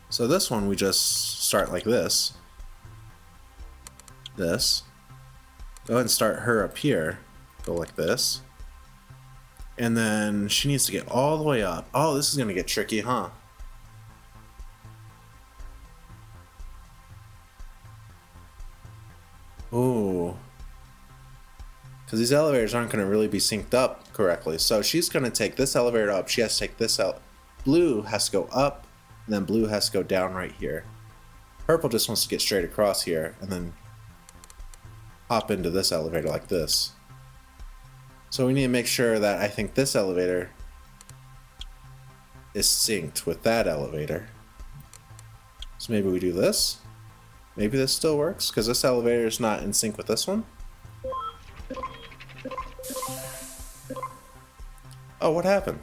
Speaker 2: So this one we just start like this. This. Go ahead and start her up here. Go like this. And then she needs to get all the way up. Oh, this is going to get tricky, huh? Ooh. Because these elevators aren't going to really be synced up correctly. So she's going to take this elevator up. She has to take this out. Blue has to go up. And then blue has to go down right here. Purple just wants to get straight across here. And then hop into this elevator like this. So we need to make sure that I think this elevator is synced with that elevator. So maybe we do this. Maybe this still works because this elevator is not in sync with this one. Oh, what happened?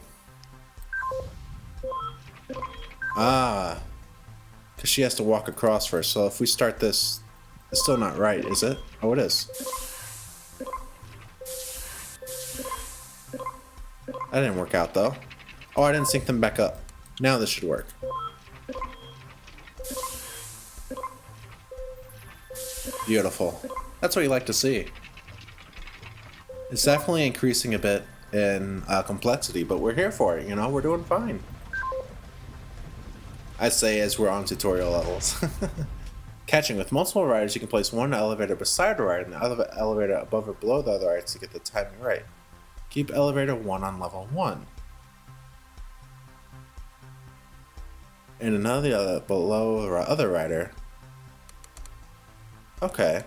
Speaker 2: Ah, because she has to walk across first. So if we start this, it's still not right, is it? Oh, it is. That didn't work out though. Oh, I didn't sync them back up. Now this should work. Beautiful. That's what you like to see. It's definitely increasing a bit in complexity, but we're here for it, you know? We're doing fine. I say as we're on tutorial levels. Catching. With multiple riders, you can place one elevator beside a rider and the other elevator above or below the other riders to get the timing right. Keep elevator 1 on level 1. And another below the other rider. Okay.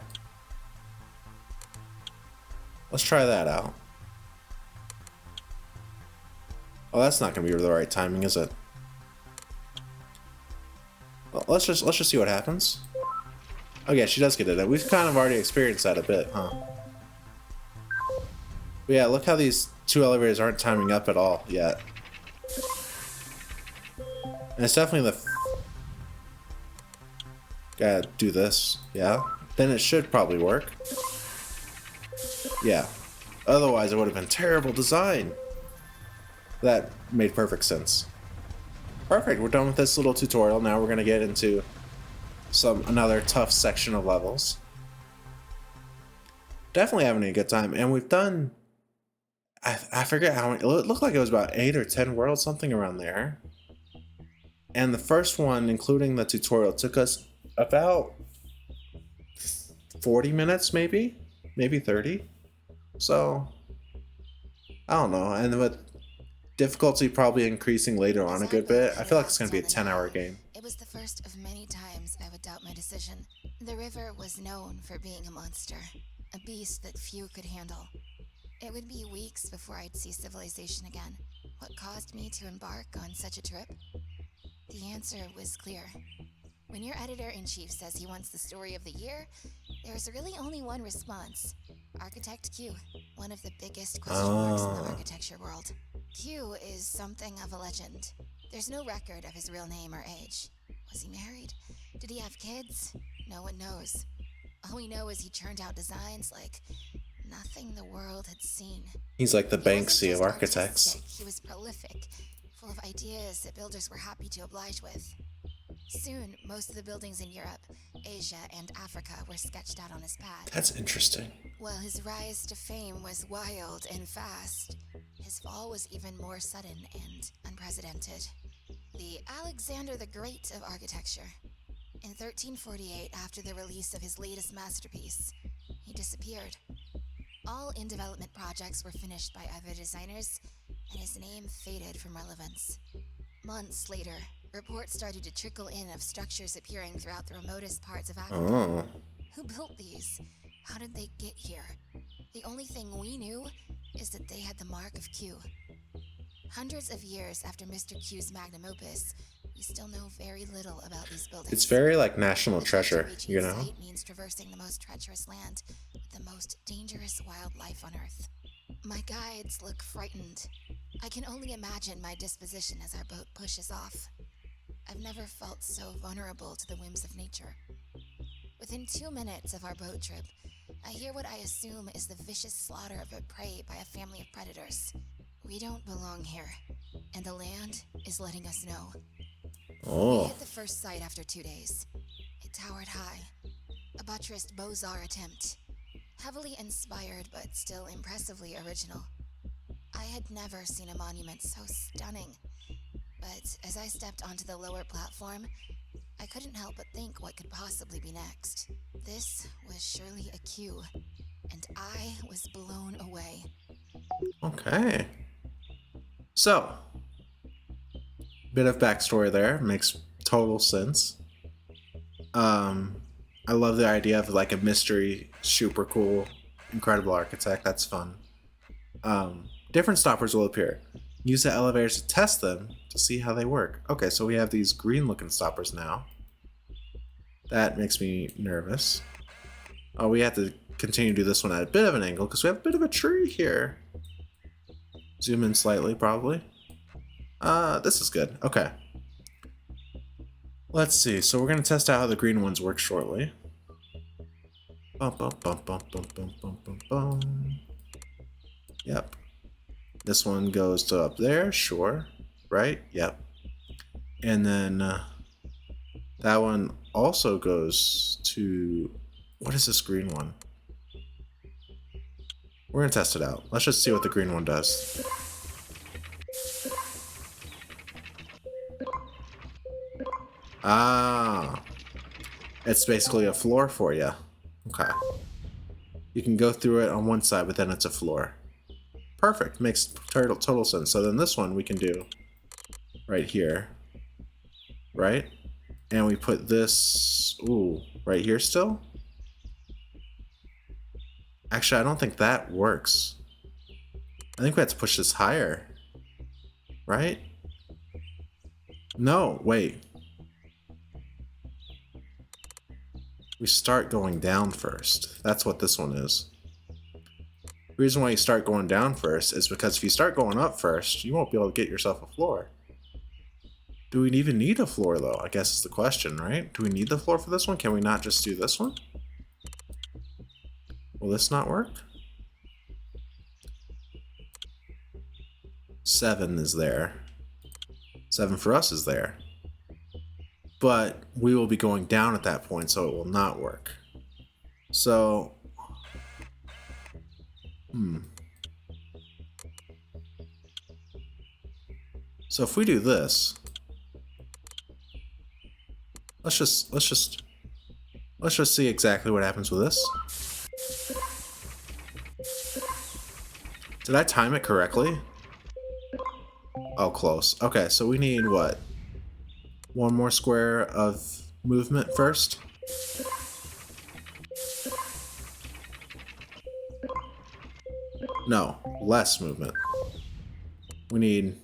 Speaker 2: Let's try that out. Oh, that's not going to be the right timing, is it? Well, let's just see what happens. Oh yeah, she does get it. We've kind of already experienced that a bit, huh? But yeah, look how these two elevators aren't timing up at all yet. And it's definitely the... Gotta do this, yeah? Then it should probably work. Yeah. Otherwise it would have been terrible design. That made perfect sense. Perfect, we're done with this little tutorial. Now we're gonna get into another tough section of levels. Definitely having a good time, and we've done... I forget how many... It looked like it was about 8 or 10 worlds, something around there. And the first one, including the tutorial, took us about 40 minutes, maybe 30. So I don't know. And with difficulty probably increasing later on a good bit, I feel like it's going to be a 10-hour game.
Speaker 3: It was the first of many times I would doubt my decision. The river was known for being a monster, a beast that few could handle. It would be weeks before I'd see civilization again. What caused me to embark on such a trip? The answer was clear. When your editor-in-chief says he wants the story of the year, there's really only one response. Architect Q, one of the biggest question marks in the architecture world. Q is something of a legend. There's no record of his real name or age. Was he married? Did he have kids? No one knows. All we know is he churned out designs like nothing the world had seen.
Speaker 2: He's like the
Speaker 3: He wasn't
Speaker 2: Banksy of
Speaker 3: just
Speaker 2: architects.
Speaker 3: artistic, he was prolific, full of ideas that builders were happy to oblige with. Soon, most of the buildings in Europe, Asia, and Africa were sketched out on his pad.
Speaker 2: That's interesting.
Speaker 3: While his rise to fame was wild and fast, his fall was even more sudden and unprecedented. The Alexander the Great of architecture. In 1348, after the release of his latest masterpiece, he disappeared. All in-development projects were finished by other designers, and his name faded from relevance. Months later, reports started to trickle in of structures appearing throughout the remotest parts of Africa.
Speaker 2: Oh.
Speaker 3: Who built these? How did they get here? The only thing we knew is that they had the mark of Q. Hundreds of years after Mr. Q's magnum opus, we still know very little about these buildings.
Speaker 2: It's very like national treasure, you know?
Speaker 3: Site means traversing the most treacherous land with the most dangerous wildlife on Earth. My guides look frightened. I can only imagine my disposition as our boat pushes off. I've never felt so vulnerable to the whims of nature. Within 2 minutes of our boat trip, I hear what I assume is the vicious slaughter of a prey by a family of predators. We don't belong here, and the land is letting us know. We
Speaker 2: Oh.
Speaker 3: hit the first site after 2 days. It towered high, a buttressed Beaux-Arts attempt, heavily inspired but still impressively original. I had never seen a monument so stunning, but as I stepped onto the lower platform, I couldn't help but think what could possibly be next. This was surely a cue, and I was blown away.
Speaker 2: Okay. So, bit of backstory there. Makes total sense. I love the idea of like a mystery, super cool, incredible architect. That's fun. Different stoppers will appear. Use the elevators to test them to see how they work. Okay, so we have these green looking stoppers now. That makes me nervous. Oh, we have to continue to do this one at a bit of an angle because we have a bit of a tree here. Zoom in slightly, probably. This is good. Okay. Let's see. So we're going to test out how the green ones work shortly. Bum, bum, bum, bum, bum, bum, bum, bum, bum. Yep. This one goes to up there, sure. Right? Yep. And then that one also goes to... What is this green one? We're going to test it out. Let's just see what the green one does. Ah. It's basically a floor for you. Okay. You can go through it on one side, but then it's a floor. Perfect. Makes total sense. So then this one we can do right here. Right? And we put this... Ooh, right here still? Actually, I don't think that works. I think we have to push this higher. Right? No, wait. We start going down first. That's what this one is. The reason why you start going down first is because if you start going up first, you won't be able to get yourself a floor. Do we even need a floor, though? I guess is the question, right? Do we need the floor for this one? Can we not just do this one? Will this not work? 7 is there. 7 for us is there. But we will be going down at that point, so it will not work. So... So if we do this... Let's just see exactly what happens with this. Did I time it correctly? Oh, close. Okay, so we need what? One more square of movement first. No, less movement. We need...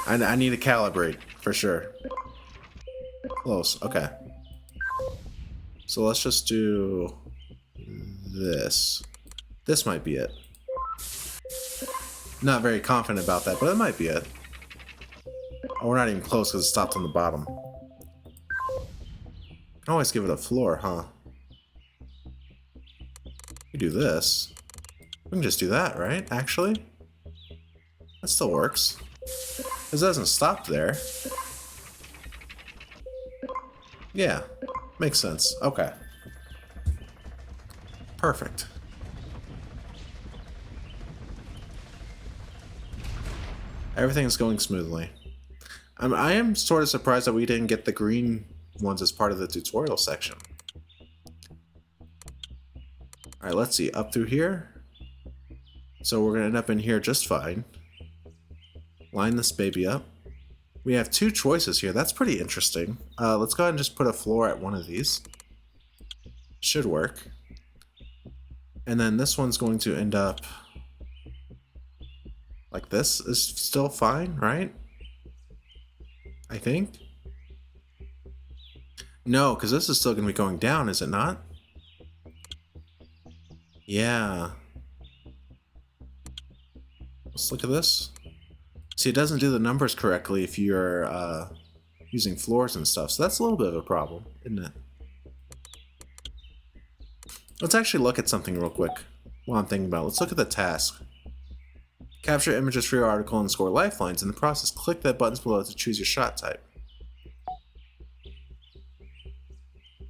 Speaker 2: I need to calibrate, for sure. Close, okay. So let's just do this. This might be it. Not very confident about that, but it might be it. Oh, we're not even close because it stopped on the bottom. I can always give it a floor, huh? We do this. We can just do that, right? Actually? That still works. This doesn't stop there. Yeah, makes sense. Okay. Perfect. Everything's going smoothly. I am sort of surprised that we didn't get the green ones as part of the tutorial section. Alright, let's see. Up through here. So we're going to end up in here just fine. Line this baby up. We have two choices here. That's pretty interesting. Let's go ahead and just put a floor at one of these. Should work. And then this one's going to end up... like this is still fine, right? I think. No, because this is still going to be going down, is it not? Yeah. Let's look at this. See, it doesn't do the numbers correctly if you're using floors and stuff, so that's a little bit of a problem, isn't it? Let's actually look at something real quick while I'm thinking about it. Let's look at the task. Capture images for your article and score lifelines. In the process, click the buttons below to choose your shot type.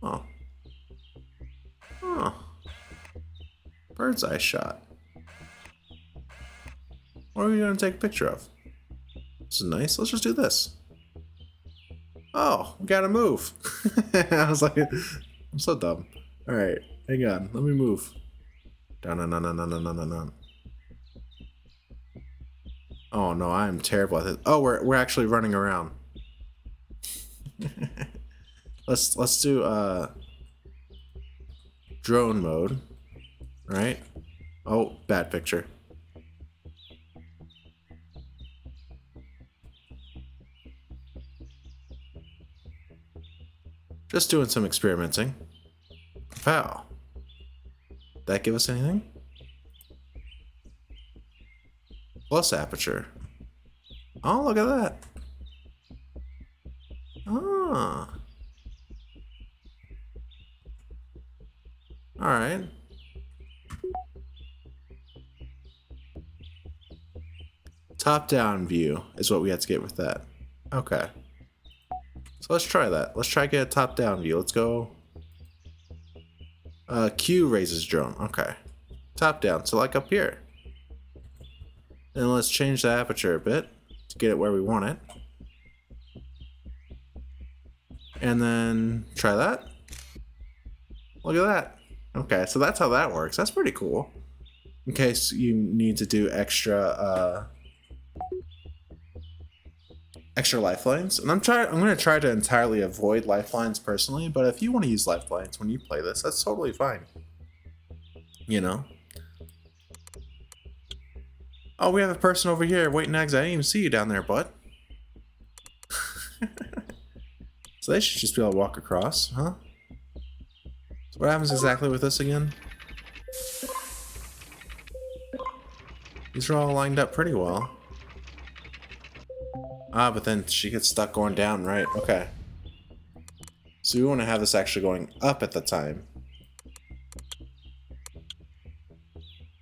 Speaker 2: Oh. Oh. Bird's eye shot. What are we going to take a picture of? This is nice. Let's just do this. Oh, we gotta move. I was like, I'm so dumb. Alright, hang on. Let me move. Down. Oh no, I am terrible at this. Oh, we're actually running around. let's do drone mode. Right? Oh, bad picture. Just doing some experimenting. Wow. Did that give us anything? Plus aperture. Oh, look at that. Ah. Alright. Top-down view is what we had to get with that. Okay. So let's try that. Let's try to get a top-down view. Let's go. Q raises drone. Okay. Top-down. So like up here. And let's change the aperture a bit to get it where we want it. And then try that. Look at that. Okay, so that's how that works. That's pretty cool. In case you need to do extra lifelines. And I'm gonna try to entirely avoid lifelines personally, but if you want to use lifelines when you play this, that's totally fine. You know? Oh, we have a person over here waiting eggs. I didn't even see you down there, bud. So they should just be able to walk across, huh? So what happens exactly with this again? These are all lined up pretty well. Ah, but then she gets stuck going down, right? Okay. So we want to have this actually going up at the time.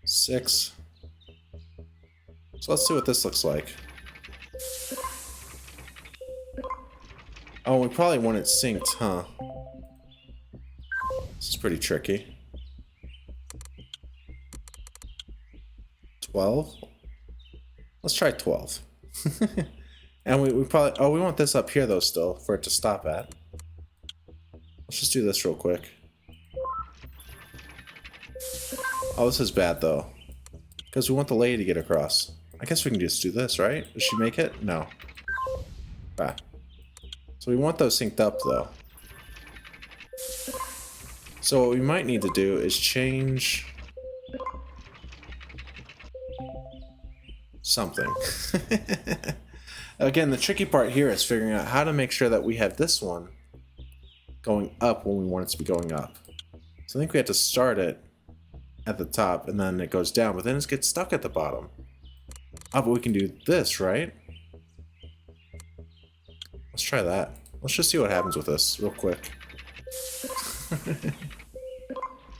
Speaker 2: 6. So let's see what this looks like. Oh, we probably want it synced, huh? This is pretty tricky. 12? Let's try 12. And we probably... oh, we want this up here, though, still, for it to stop at. Let's just do this real quick. Oh, this is bad, though. Because we want the lady to get across. I guess we can just do this, right? Does she make it? No. Ah. So we want those synced up, though. So what we might need to do is change something. Again, the tricky part here is figuring out how to make sure that we have this one going up when we want it to be going up. So I think we have to start it at the top and then it goes down, but then it gets stuck at the bottom. Oh, but we can do this, right? Let's try that. Let's just see what happens with this real quick.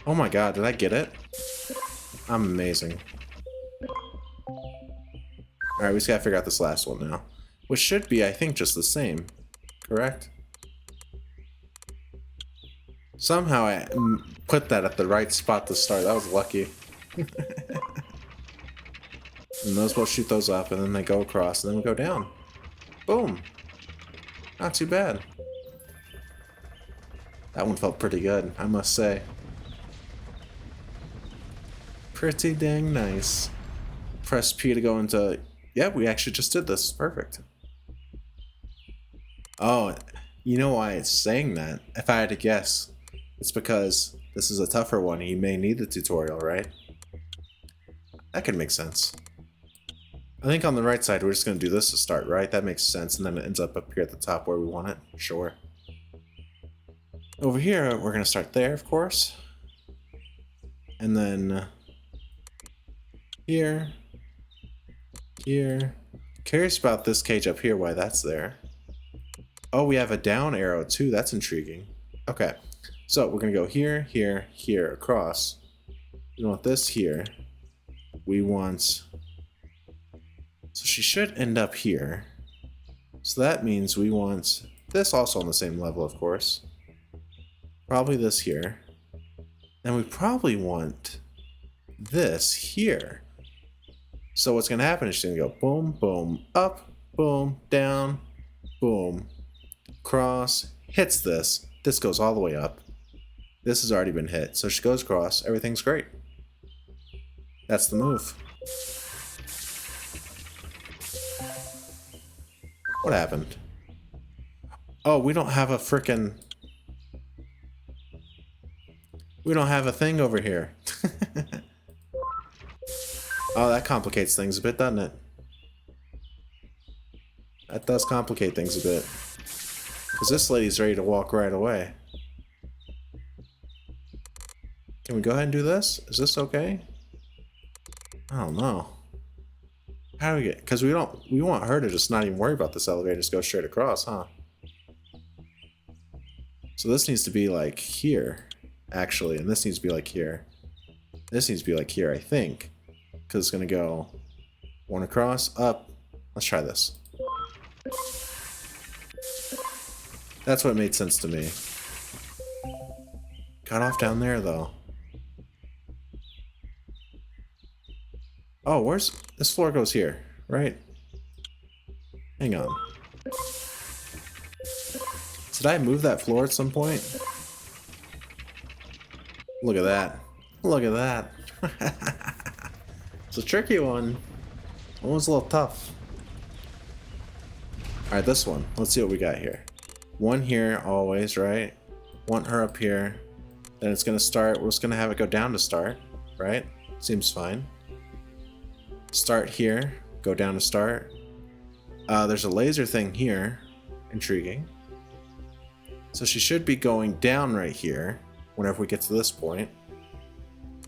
Speaker 2: Oh my god, did I get it? I'm amazing. Alright, we just gotta figure out this last one now. Which should be, I think, just the same. Correct? Somehow I put that at the right spot to start. That was lucky. And those both shoot those up, and then they go across, and then we go down. Boom! Not too bad. That one felt pretty good, I must say. Pretty dang nice. Press P to go into... Yep, we actually just did this. Perfect. Oh, you know why it's saying that? If I had to guess, it's because this is a tougher one. You may need the tutorial, right? That could make sense. I think on the right side, we're just going to do this to start, right? That makes sense, and then it ends up here at the top where we want it. Sure. Over here, we're going to start there, of course. And then... here. Here. Curious about this cage up here, why that's there. Oh, we have a down arrow too. That's intriguing. Okay. So we're going to go here, here, here, across. We want this here. We want... So she should end up here. So that means we want this also on the same level, of course. Probably this here. And we probably want this here. So what's going to happen is she's going to go boom, boom, up, boom, down, boom, cross, hits this. This goes all the way up. This has already been hit. So she goes across. Everything's great. That's the move. What happened? Oh, we don't have a frickin'... We don't have a thing over here. Oh, that complicates things a bit, doesn't it? That does complicate things a bit. Because this lady's ready to walk right away. Can we go ahead and do this? Is this okay? I don't know. How do we get... Because we want her to just not even worry about this elevator, just go straight across, huh? So this needs to be like here, actually, and this needs to be like here. This needs to be like here, I think. Because it's going to go one across, up. Let's try this. That's what made sense to me. Got off down there, though. Oh, where's... This floor goes here, right? Hang on. Did I move that floor at some point? Look at that. Look at that. It's a tricky one. One was a little tough. Alright, this one. Let's see what we got here. One here, always, right? Want her up here. Then it's going to start. We're just going to have it go down to start, right? Seems fine. Start here. Go down to start. There's a laser thing here. Intriguing. So she should be going down right here whenever we get to this point.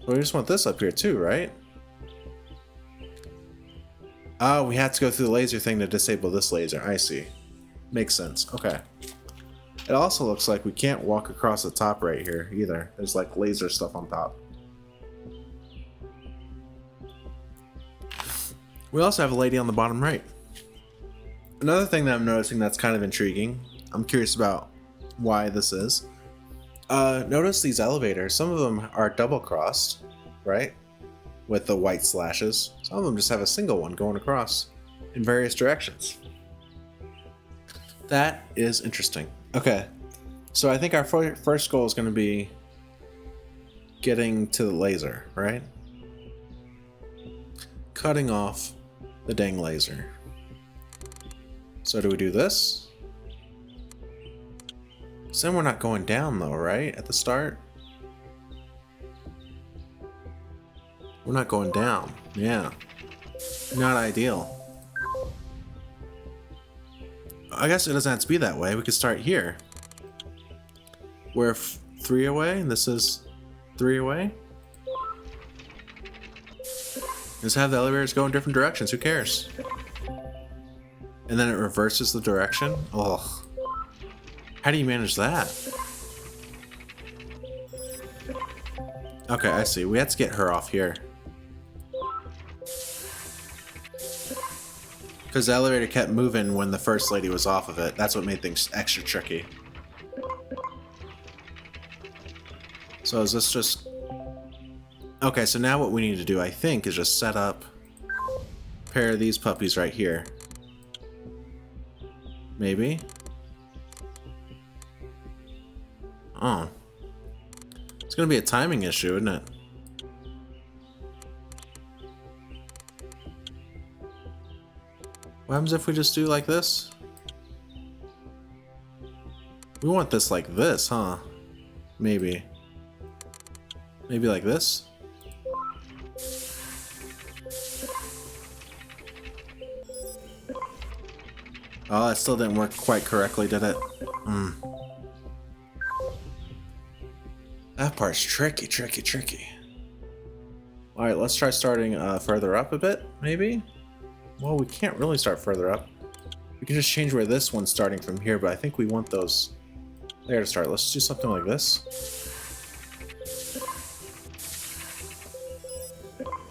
Speaker 2: But we just want this up here too, right? Oh, we have to go through the laser thing to disable this laser. I see. Makes sense. Okay. It also looks like we can't walk across the top right here either. There's like laser stuff on top. We also have a lady on the bottom right. Another thing that I'm noticing that's kind of intriguing, I'm curious about why this is. Notice these elevators, some of them are double crossed, right? With the white slashes. Some of them just have a single one going across in various directions. That is interesting. Okay, so I think our first goal is going to be getting to the laser, right? Cutting off the dang laser. So do we do this? So then we're not going down though, right? At the start? We're not going down. Yeah. Not ideal. I guess it doesn't have to be that way. We could start here. We're 3 away, and this is 3 away. Just have the elevators go in different directions. Who cares? And then it reverses the direction. Oh. How do you manage that? Okay, I see. We had to get her off here. Because the elevator kept moving when the first lady was off of it. That's what made things extra tricky. So is this just... Okay, so now what we need to do, I think, is just set up a pair of these puppies right here. Maybe? Oh. It's gonna be a timing issue, isn't it? What happens if we just do like this? We want this like this, huh? Maybe. Maybe like this? Oh, that still didn't work quite correctly, did it? That part's tricky, tricky, tricky. Alright, let's try starting further up a bit, maybe? Well, we can't really start further up. We can just change where this one's starting from here, but I think we want those there to start. Let's do something like this.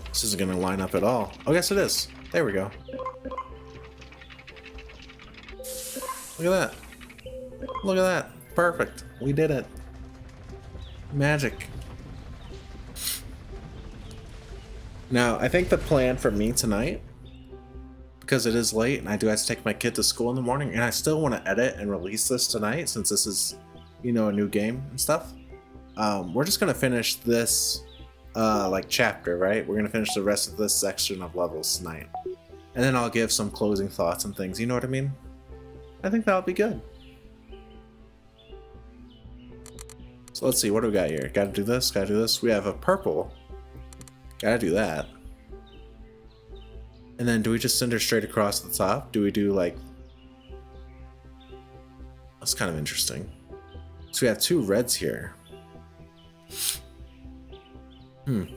Speaker 2: This isn't going to line up at all. Oh, yes it is. There we go. Look at that. Look at that. Perfect. We did it. Magic. Now, I think the plan for me tonight, because it is late and I do have to take my kid to school in the morning, and I still want to edit and release this tonight since this is, you know, a new game and stuff. We're just going to finish this, like, chapter, right? We're going to finish the rest of this section of levels tonight. And then I'll give some closing thoughts and things, you know what I mean? I think that'll be good. So let's see, what do we got here? Gotta do this, gotta do this. We have a purple. Gotta do that. And then do we just send her straight across the top? Do we do like... That's kind of interesting. So we have 2 reds here. So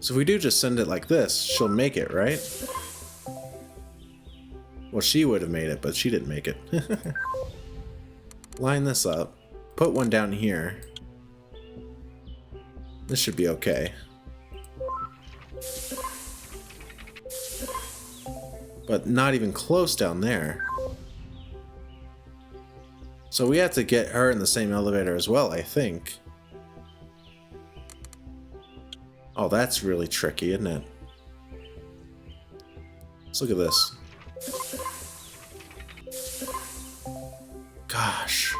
Speaker 2: if we do just send it like this, she'll make it, right? Well, she would have made it, but she didn't make it. Line this up. Put one down here. This should be okay. But not even close down there. So we have to get her in the same elevator as well, I think. Oh, that's really tricky, isn't it? Let's look at this. Gosh.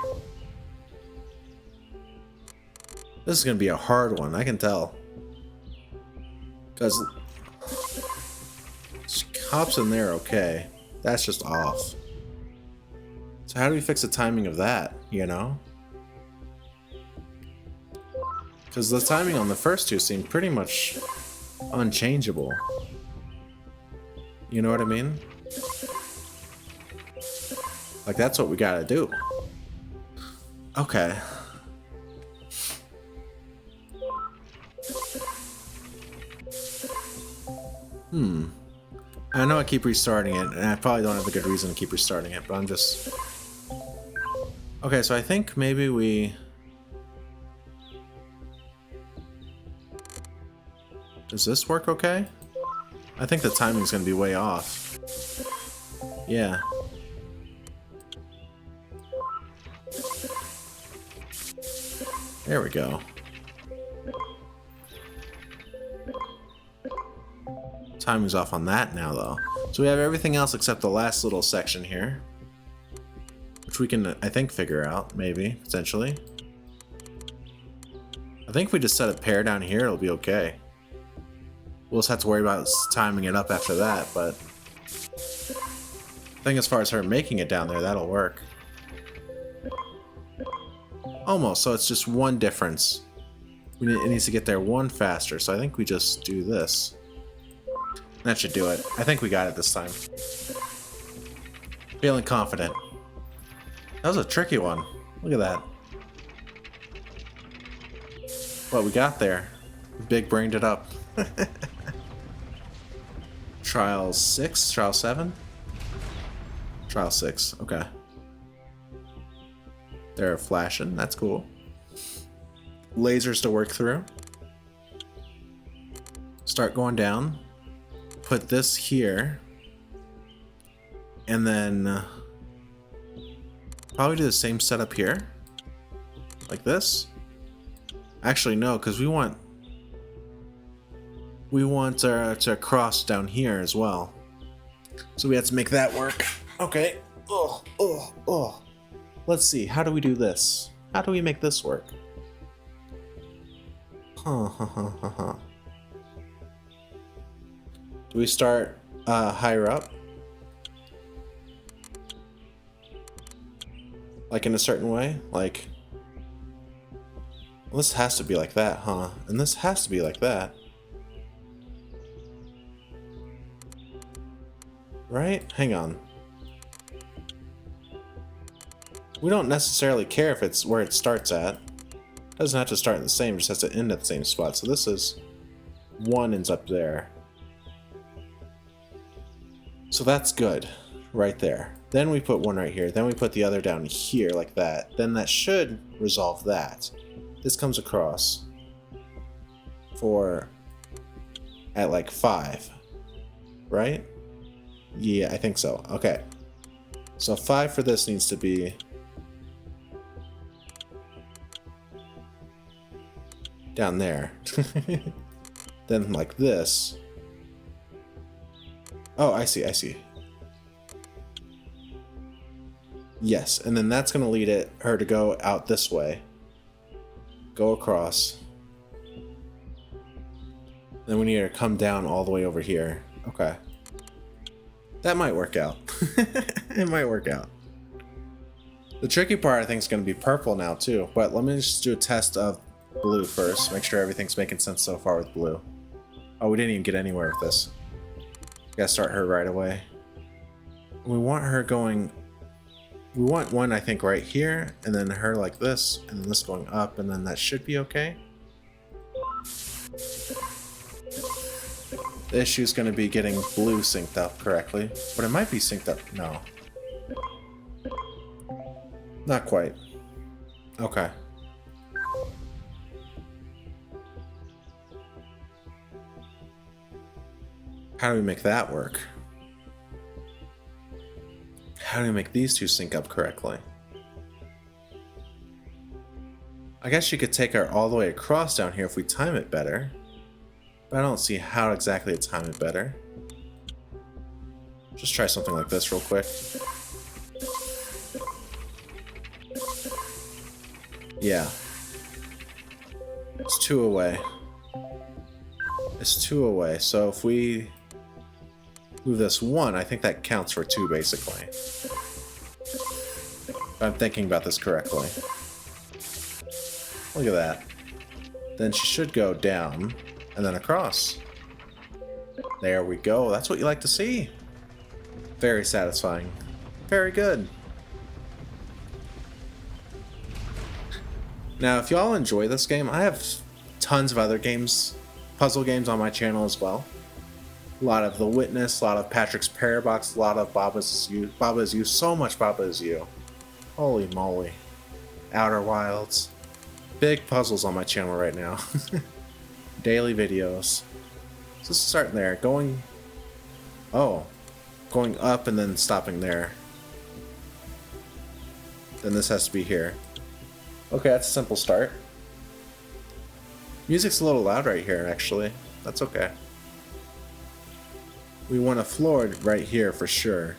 Speaker 2: This is going to be a hard one, I can tell. Because... Hops in there, okay. That's just off. So how do we fix the timing of that, you know? Because the timing on the first 2 seem pretty much unchangeable. You know what I mean? Like, that's what we gotta do. Okay. I know I keep restarting it, and I probably don't have a good reason to keep restarting it, but I'm just... Okay, so I think maybe we... Does this work okay? I think the timing's gonna be way off. Yeah. There we go. Timing's off on that now, though. So we have everything else except the last little section here. Which we can, I think, figure out, maybe, potentially. I think if we just set a pair down here, it'll be okay. We'll just have to worry about timing it up after that, but... I think as far as her making it down there, that'll work. Almost, so it's just one difference. It needs to get there one faster, so I think we just do this. That should do it. I think we got it this time. Feeling confident. That was a tricky one. Look at that. What we got there. Big brained it up. Trial 6? Trial 7? Trial 6. Okay. They're flashing. That's cool. Lasers to work through. Start going down. Put this here. And then probably do the same setup here. Like this. Actually, no, because we want to cross down here as well. So we have to make that work. Okay. Let's see. How do we do this? How do we make this work? Do we start higher up? Like in a certain way? Like, well, this has to be like that, huh? And this has to be like that. Right? Hang on. We don't necessarily care if it's where it starts at. It doesn't have to start in the same, it just has to end at the same spot. So this is 1 ends up there. So that's good. Right there. Then we put 1 right here. Then we put the other down here like that. Then that should resolve that. This comes across for at like 5. Right? Yeah, I think so. Okay. So 5 for this needs to be down there. Then like this. Oh, I see. Yes, and then that's going to lead her to go out this way. Go across. Then we need her to come down all the way over here. Okay. That might work out. It might work out. The tricky part, I think, is going to be purple now, too. But let me just do a test of blue first. Make sure everything's making sense so far with blue. Oh, we didn't even get anywhere with this. Gotta start her right away. We want her going... We want 1, I think, right here, and then her like this, and then this going up, and then that should be okay. The issue is going to be getting blue synced up correctly, but it might be synced up. No. Not quite. Okay. How do we make that work? How do we make these two sync up correctly? I guess you could take her all the way across down here if we time it better. But I don't see how exactly to time it better. Just try something like this real quick. Yeah. It's 2 away. It's 2 away, so if we move this 1, I think that counts for 2 basically. If I'm thinking about this correctly. Look at that. Then she should go down and then across. There we go. That's what you like to see. Very satisfying. Very good. Now, if y'all enjoy this game, I have tons of other games, puzzle games on my channel as well. A lot of The Witness, a lot of Patrick's Parabox, a lot of Baba Is You, so much Baba Is You. Holy moly. Outer Wilds. Big puzzles on my channel right now. Daily videos. So starting there, going up and then stopping there. Then this has to be here. Okay, that's a simple start. Music's a little loud right here, actually. That's okay. We want a floor right here for sure.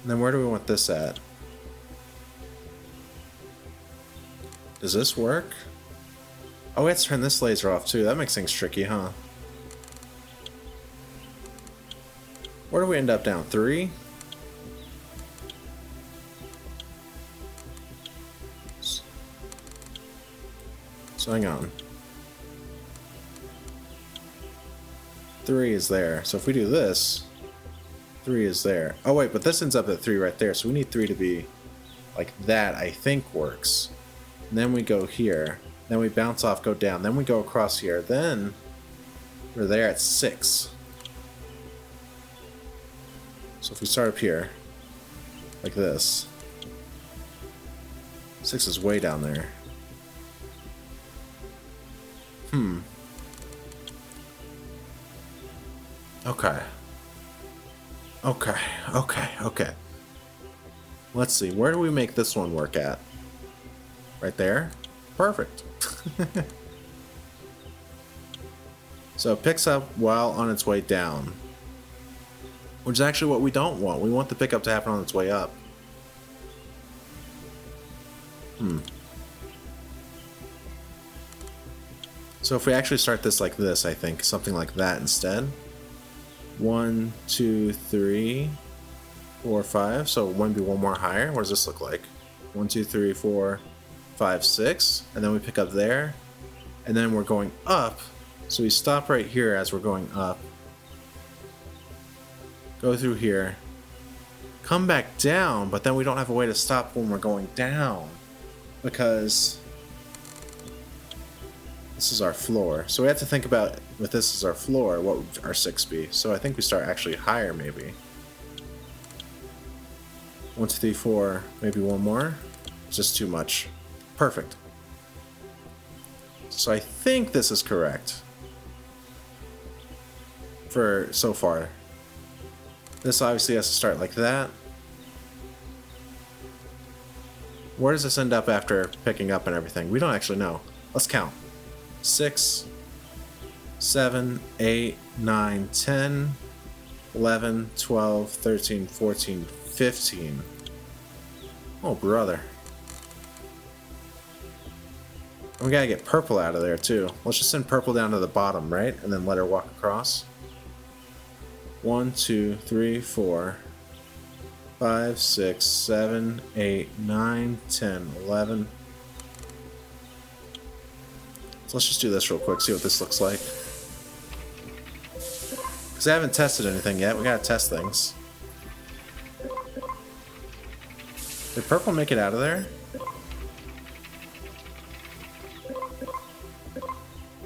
Speaker 2: And then where do we want this at? Does this work? Oh, we have to turn this laser off too. That makes things tricky, huh? Where do we end up down? 3? So hang on. 3 is there. So if we do this, 3 is there. Oh wait, but this ends up at 3 right there. So we need 3 to be like that, I think works. And then we go here. Then we bounce off, go down. Then we go across here. Then we're there at 6. So if we start up here, like this, 6 is way down there. Okay. Okay. Let's see. Where do we make this one work at? Right there? Perfect. So it picks up while on its way down. Which is actually what we don't want. We want the pickup to happen on its way up. So if we actually start this like this, I think, something like that instead. 1, 2, 3, 4, 5. So maybe one more higher. What does this look like? 1, 2, 3, 4, 5, 6. And then we pick up there. And then we're going up. So we stop right here as we're going up. Go through here. Come back down, but then we don't have a way to stop when we're going down. Because this is our floor. So we have to think about, with this as our floor, what would our 6 be? So I think we start actually higher, maybe. 1, 2, 3, 4, maybe one more. It's just too much. Perfect. So I think this is correct. For so far. This obviously has to start like that. Where does this end up after picking up and everything? We don't actually know. Let's count. 6, 7, 8, 9, 10, 11, 12, 13, 14, 15. Oh, brother. And we gotta get purple out of there, too. Let's just send purple down to the bottom, right? And then let her walk across. 1, 2, 3, 4, 5, 6, 7, 8, 9, 10, 11. So let's just do this real quick, see what this looks like. Because I haven't tested anything yet. We gotta test things. Did purple make it out of there?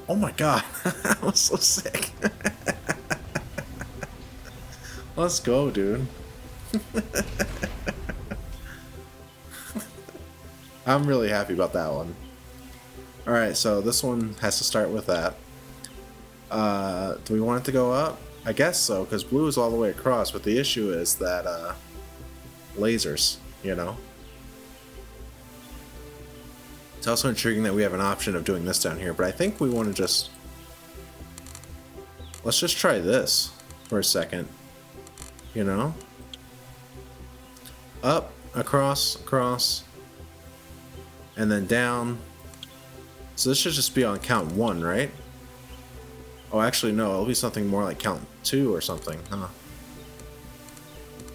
Speaker 2: Oh my god, that was so sick. Let's go, dude. I'm really happy about that one. Alright, so this one has to start with that. Do we want it to go up? I guess so, because blue is all the way across, but the issue is that, lasers, you know? It's also intriguing that we have an option of doing this down here, but I think we want to just... Let's just try this for a second. You know? Up, across, and then down. So this should just be on count 1, right? Oh, actually, no. It'll be something more like count 2 or something, huh?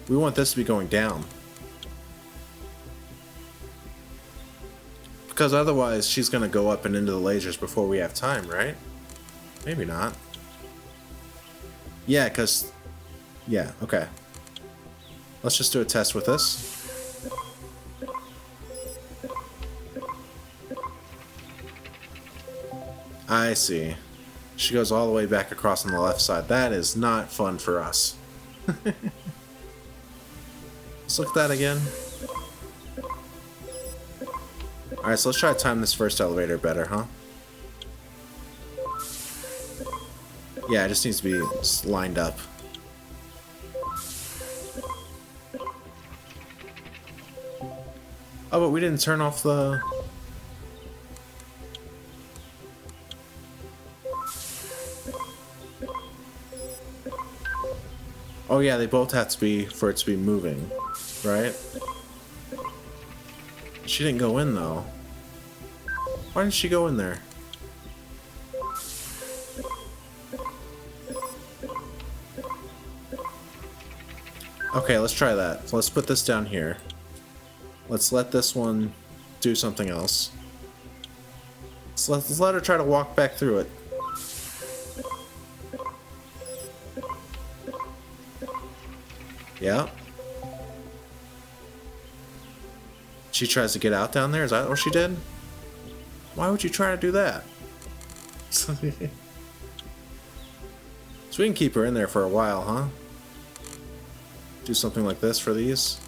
Speaker 2: We want this to be going down. Because otherwise, she's going to go up and into the lasers before we have time, right? Maybe not. Yeah, because... Yeah, okay. Let's just do a test with this. I see. She goes all the way back across on the left side. That is not fun for us. Let's look at that again. Alright, so let's try to time this first elevator better, huh? Yeah, it just needs to be lined up. Oh, but we didn't turn off the... Oh yeah, they both have to be for it to be moving, right? She didn't go in though. Why didn't she go in there? Okay, let's try that. So let's put this down here. Let's let this one do something else. So let's let her try to walk back through it. Yeah. She tries to get out down there? Is that what she did? Why would you try to do that? So we can keep her in there for a while, huh? Do something like this for these.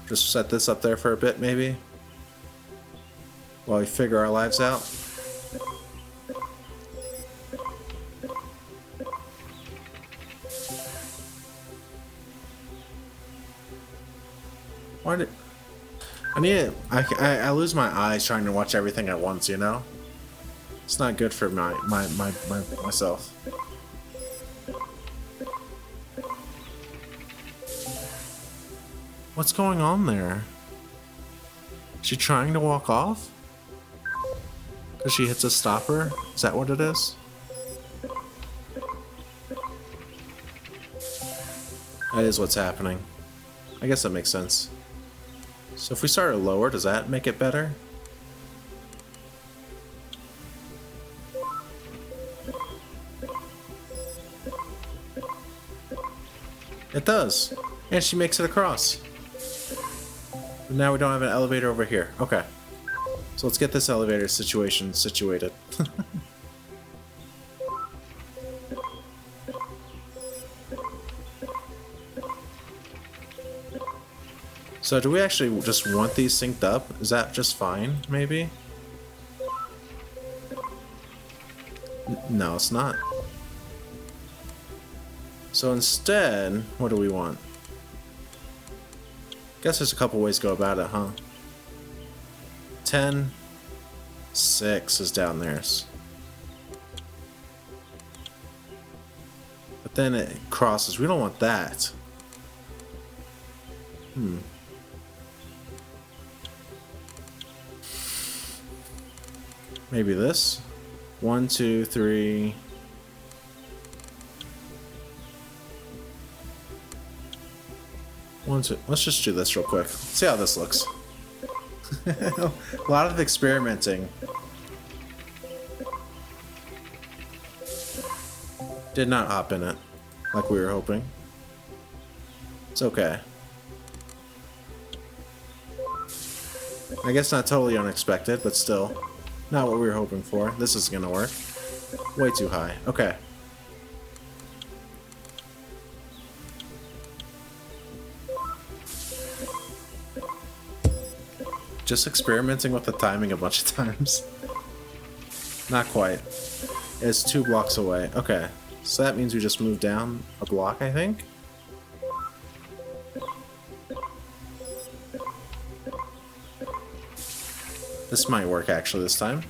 Speaker 2: Just set this up there for a bit, maybe? While we figure our lives out. Why did... I need it. I lose my eyes trying to watch everything at once, you know? It's not good for myself. What's going on there? Is she trying to walk off? Because she hits a stopper? Is that what it is? That is what's happening. I guess that makes sense. So if we start it lower, does that make it better? It does. And she makes it across. But now we don't have an elevator over here. Okay. So let's get this elevator situation situated. So do we actually just want these synced up? Is that just fine, maybe? No, it's not. So instead, what do we want? Guess there's a couple ways to go about it, huh? 10, 6 is down there. But then it crosses. We don't want that. Maybe this? 1, 2, 3. One, two. Let's just do this real quick. See how this looks. A lot of experimenting. Did not hop in it like we were hoping. It's okay. I guess not totally unexpected, but still. Not what we were hoping for. This is gonna work. Way too high. Okay. Just experimenting with the timing a bunch of times. Not quite. It's 2 blocks away. Okay. So that means we just move down a block, I think? This might work actually this time.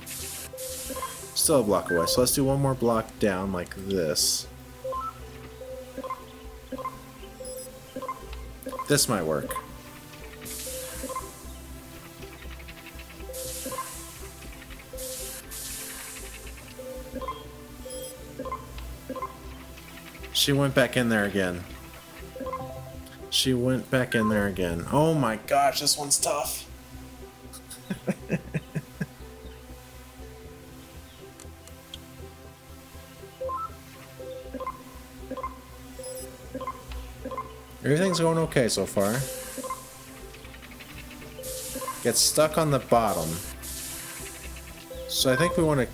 Speaker 2: Still a block away. So let's do one more block down like this. This might work. She went back in there again. She went back in there again. Oh my gosh, this one's tough. Everything's going okay so far. Gets stuck on the bottom. So I think we want to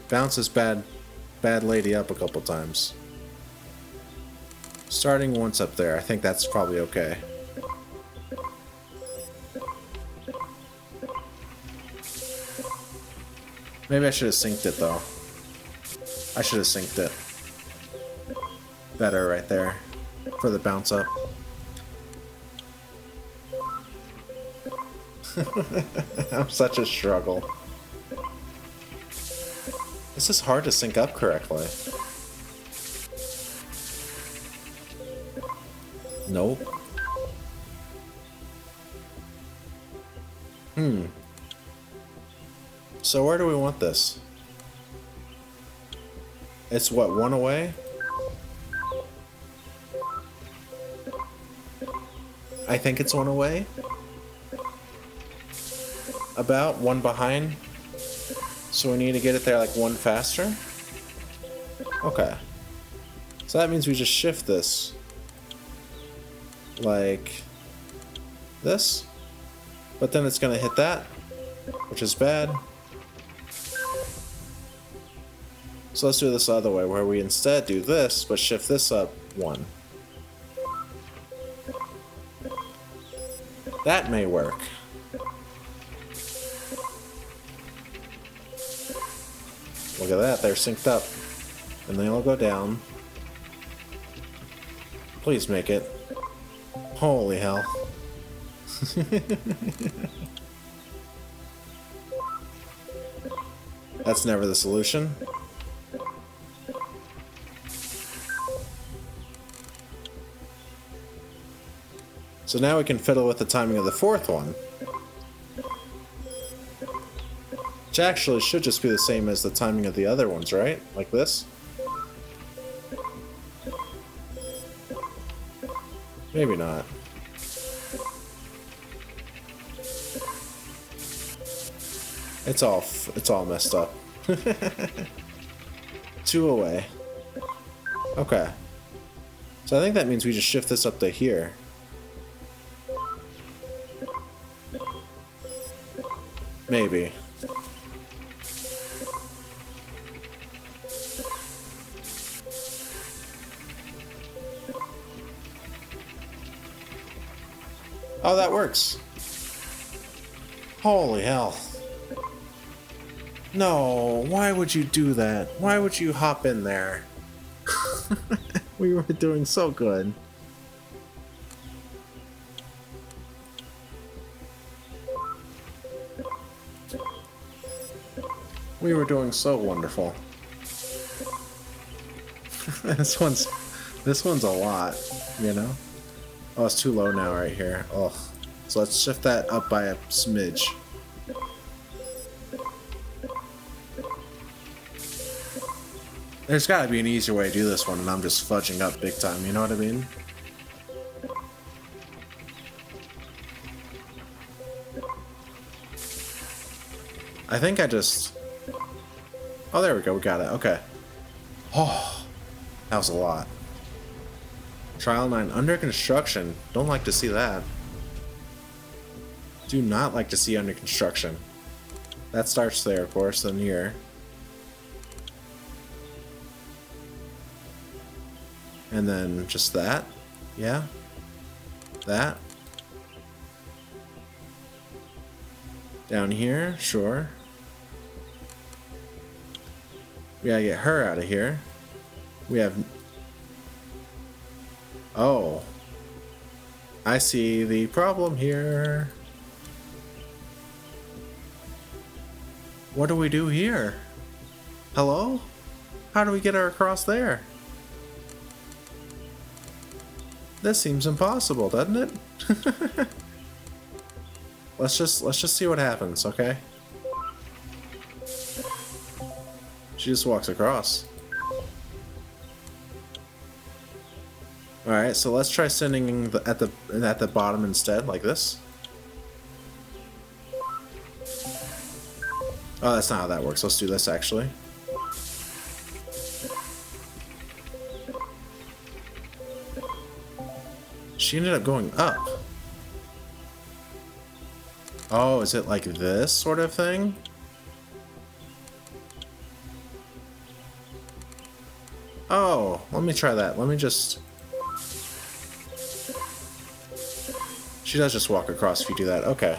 Speaker 2: bounce this bad lady up a couple times. Starting once up there, I think that's probably okay. Maybe I should have synced it though. I should have synced it. Better right there for the bounce up. I'm such a struggle. This is hard to sync up correctly. Nope. So where do we want this? It's what, 1 away? I think it's 1 away. about, one behind. So we need to get it there like one faster. Okay. So that means we just shift this. Like this. But then it's gonna hit that, which is bad. So let's do this the other way, where we instead do this, but shift this up one. That may work. Look at that, they're synced up. And they all go down. Please make it. Holy hell. That's never the solution. So now we can fiddle with the timing of the fourth one. Which actually should just be the same as the timing of the other ones, right? Like this? Maybe not. It's all messed up. 2 away. Okay. So I think that means we just shift this up to here. Maybe. Oh, that works. Holy hell. No, why would you do that? Why would you hop in there? We were doing so good. We were doing so wonderful. This one's a lot, you know? Oh, it's too low now right here. Oh. So let's shift that up by a smidge. There's gotta be an easier way to do this one, and I'm just fudging up big time, you know what I mean? I think I just... Oh, there we go, we got it, okay. Oh, that was a lot. Trial 9, under construction. Don't like to see that. Do not like to see under construction. That starts there, of course, then here. And then just that. Yeah. That. Down here, sure. We gotta get her out of here. We have... Oh. I see the problem here. What do we do here? Hello? How do we get her across there? This seems impossible, doesn't it? Let's just see what happens, okay? She just walks across. Alright, so let's try sending at the bottom instead, like this. Oh, that's not how that works. Let's do this, actually. She ended up going up. Oh, is it like this sort of thing? Oh, let me try that. Let me just... She does just walk across if you do that. Okay.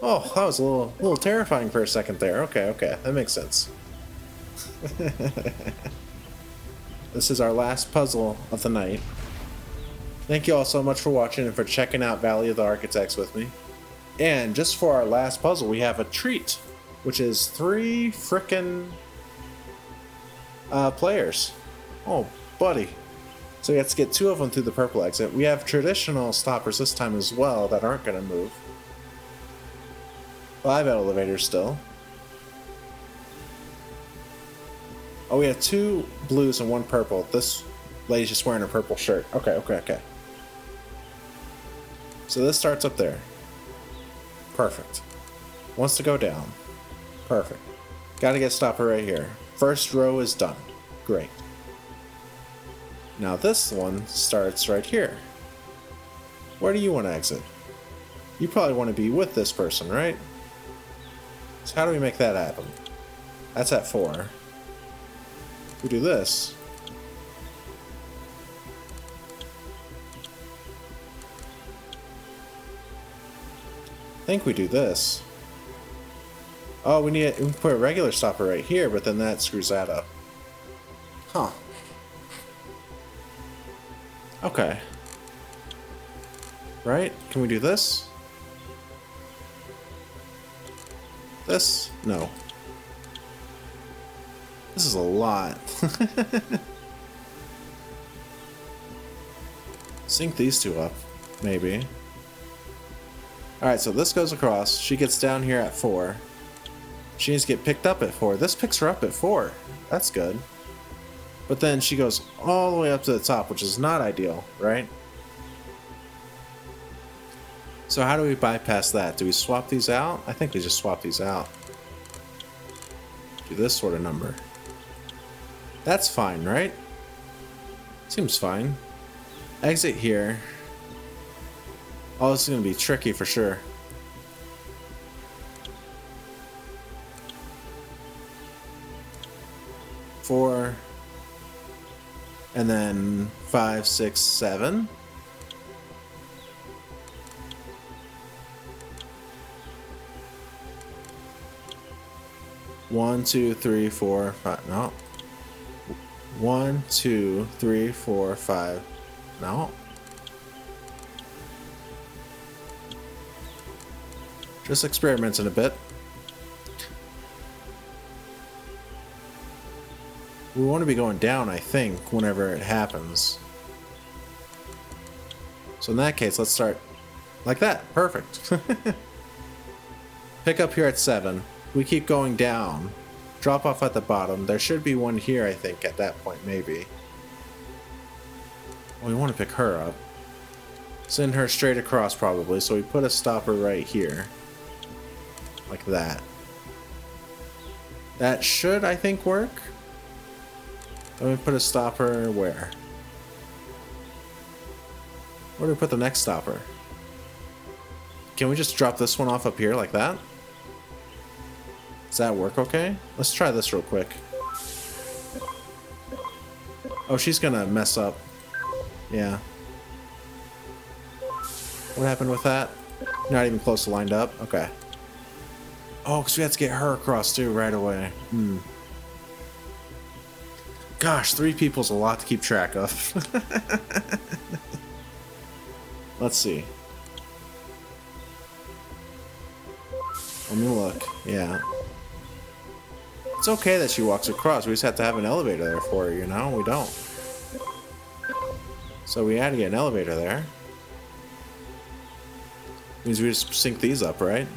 Speaker 2: Oh, that was a little terrifying for a second there. Okay, that makes sense. This is our last puzzle of the night. Thank you all so much for watching and for checking out Valley of the Architects with me. And just for our last puzzle, we have a treat, which is 3 frickin' players. Oh, buddy. So we have to get 2 of them through the purple exit. We have traditional stoppers this time as well that aren't going to move. 5 elevators still. Oh, we have 2 blues and 1 purple. This lady's just wearing a purple shirt. Okay. So this starts up there. Perfect. Wants to go down. Perfect. Gotta get stopper right here. First row is done. Great. Now this one starts right here. Where do you want to exit? You probably want to be with this person, right? So how do we make that happen? That's at 4. We do this. I think we do this. Oh, we put a regular stopper right here, but then that screws that up. Huh. Okay. Right? Can we do this? This? No. This is a lot. Sync these two up, maybe. Alright, so this goes across. She gets down here at 4. She needs to get picked up at 4. This picks her up at 4. That's good. But then she goes all the way up to the top, which is not ideal, right? So how do we bypass that? Do we swap these out? I think we just swap these out. Do this sort of number. That's fine, right? Seems fine. Exit here. Oh, this is going to be tricky for sure. Four. And then 5, 6, 7. One, two, three, four, five. No. 1, 2, 3, 4, 5. No. Just experimenting a bit. We want to be going down, I think, whenever it happens. So in that case, let's start like that. Perfect. Pick up here at 7. We keep going down. Drop off at the bottom. There should be one here, I think, at that point, maybe. Well, we want to pick her up. Send her straight across, probably. So we put a stopper right here. Like that. That should, I think, work. Then we put a stopper where? Where do we put the next stopper? Can we just drop this one off up here like that? Does that work okay? Let's try this real quick. Oh, she's gonna mess up. Yeah. What happened with that? Not even close to lined up? Okay. Oh, because we have to get her across too right away. Gosh, 3 people's a lot to keep track of. Let's see. Let me look. Yeah. It's okay that she walks across. We just have to have an elevator there for her, you know? We don't. So we had to get an elevator there. Means we just sync these up, right?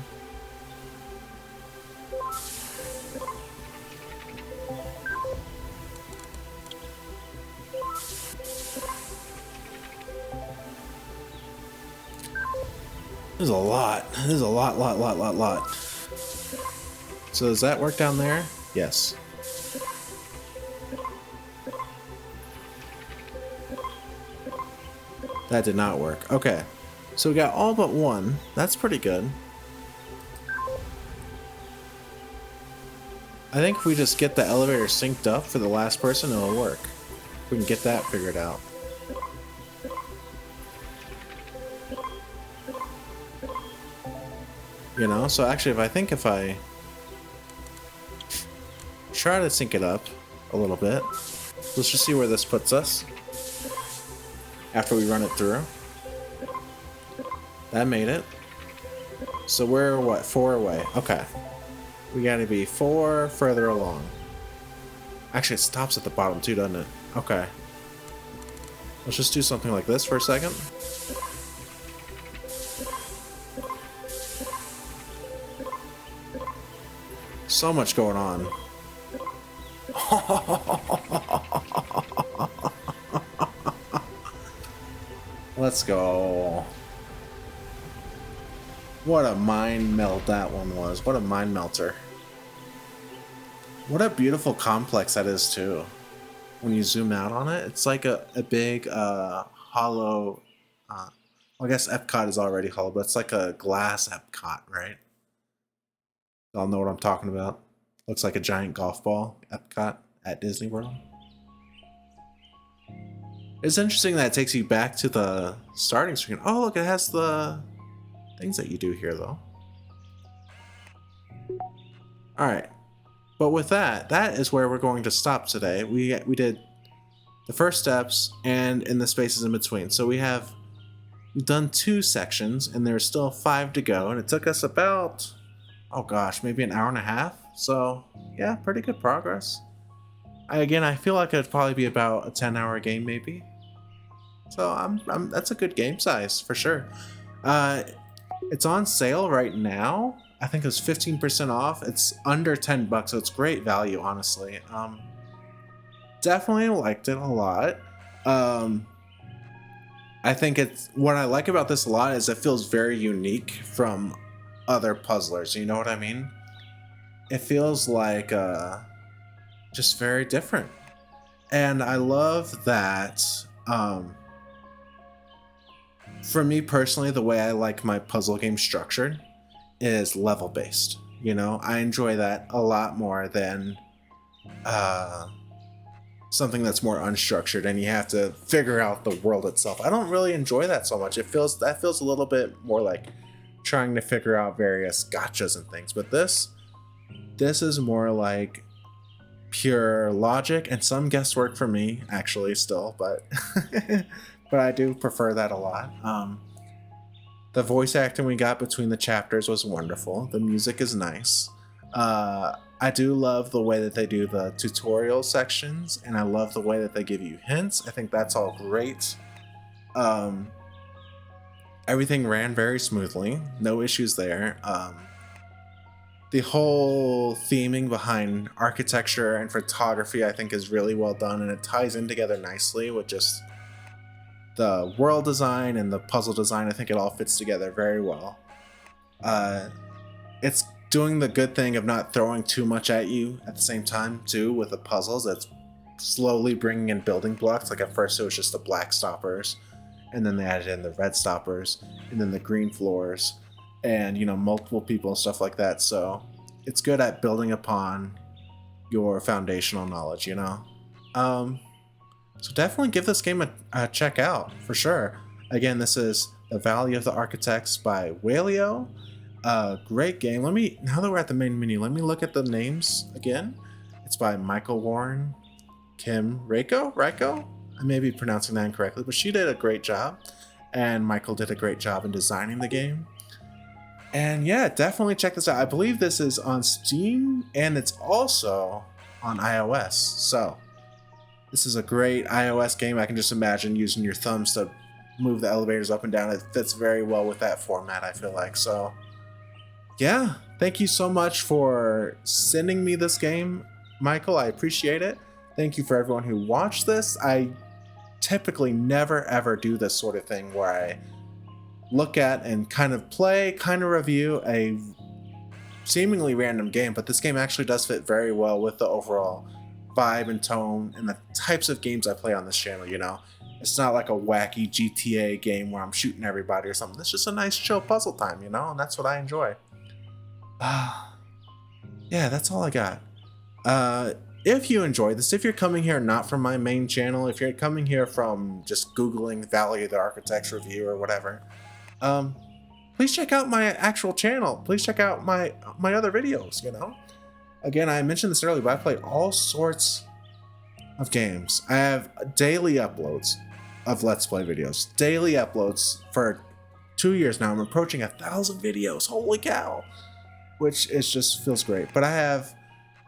Speaker 2: There's a lot. There's a lot. So does that work down there? Yes. That did not work. Okay. So we got all but one. That's pretty good. I think if we just get the elevator synced up for the last person, it'll work. We can get that figured out. You know, so actually if I try to sync it up a little bit, let's just see where this puts us after we run it through. That made it. So we're what, 4 away? Okay. We gotta be 4 further along. Actually, it stops at the bottom too, doesn't it? Okay. Let's just do something like this for a second. So much going on. Let's go. What a mind melt that one was. What a mind melter. What a beautiful complex that is too. When you zoom out on it, it's like a big hollow. Well, I guess Epcot is already hollow, but it's like a glass Epcot, right? Y'all know what I'm talking about. Looks like a giant golf ball, Epcot at Disney World. It's interesting that it takes you back to the starting screen. Oh, look, it has the things that you do here, though. All right. But with that, that is where we're going to stop today. We did the first steps and in the spaces in between. So we've done 2 sections, and there's still 5 to go, and it took us about, oh gosh, maybe an hour and a half. So yeah, pretty good progress. I feel like it'd probably be about a 10-hour game, maybe. So that's a good game size for sure. It's on sale right now. I think it's 15% off. It's under $10, so it's great value, honestly. Definitely liked it a lot. I think what I like about this a lot is it feels very unique from other puzzlers. You know what I mean? It feels like just very different, and I love that. For me personally, the way I like my puzzle game structured is level based. You know, I enjoy that a lot more than something that's more unstructured and you have to figure out the world itself. I don't really enjoy that so much. That feels a little bit more like trying to figure out various gotchas and things. But this is more like pure logic and some guesswork for me, actually, still, but but I do prefer that a lot. The voice acting we got between the chapters was wonderful. The music is nice. I do love the way that they do the tutorial sections, and I love the way that they give you hints. I think that's all great. Everything ran very smoothly. No issues there. The whole theming behind architecture and photography, I think, is really well done, and it ties in together nicely with just the world design and the puzzle design. I think it all fits together very well. It's doing the good thing of not throwing too much at you at the same time, too, with the puzzles. It's slowly bringing in building blocks. Like at first it was just the black stoppers, and then they added in the red stoppers, and then the green floors, and, you know, multiple people and stuff like that. So it's good at building upon your foundational knowledge, you know? So definitely give this game a check out, for sure. Again, this is The Valley of the Architects by Whalio. Great game. Now that we're at the main menu, let me look at the names again. It's by Michael Warren, Kim Reiko? I may be pronouncing that incorrectly, but she did a great job. And Michael did a great job in designing the game. And yeah, definitely check this out. I believe this is on Steam, and it's also on iOS. So this is a great iOS game. I can just imagine using your thumbs to move the elevators up and down. It fits very well with that format, I feel like. So yeah, thank you so much for sending me this game, Michael. I appreciate it. Thank you for everyone who watched this. I typically never ever do this sort of thing where I look at and kind of review a seemingly random game, but this game actually does fit very well with the overall vibe and tone and the types of games I play on this channel, you know? It's not like a wacky GTA game where I'm shooting everybody or something. It's just a nice chill puzzle time, you know? And that's what I enjoy. Yeah, that's all I got. If you enjoyed this, if you're coming here not from my main channel, if you're coming here from just Googling Valley of the Architects review or whatever, please check out my actual channel. Please check out my other videos, you know? Again, I mentioned this earlier, but I play all sorts of games. I have daily uploads of Let's Play videos. Daily uploads for 2 years now. I'm approaching 1,000 videos. Holy cow! Which just feels great. But I have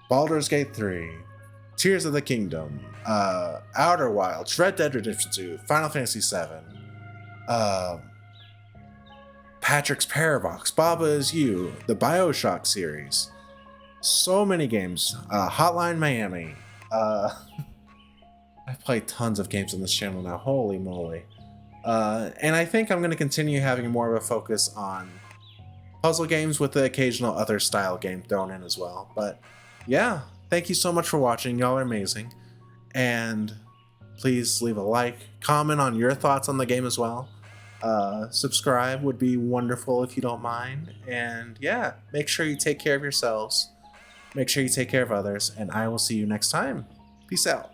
Speaker 2: Baldur's Gate 3, Tears of the Kingdom, Outer Wilds, Red Dead Redemption 2, Final Fantasy 7, Patrick's Parabox, Baba Is You, the BioShock series. So many games. Hotline Miami. I've played tons of games on this channel now. Holy moly. And I think I'm going to continue having more of a focus on puzzle games with the occasional other style game thrown in as well. But yeah, thank you so much for watching. Y'all are amazing. And please leave a like, comment on your thoughts on the game as well. Subscribe would be wonderful if you don't mind. And yeah, make sure you take care of yourselves. Make sure you take care of others. And I will see you next time. Peace out.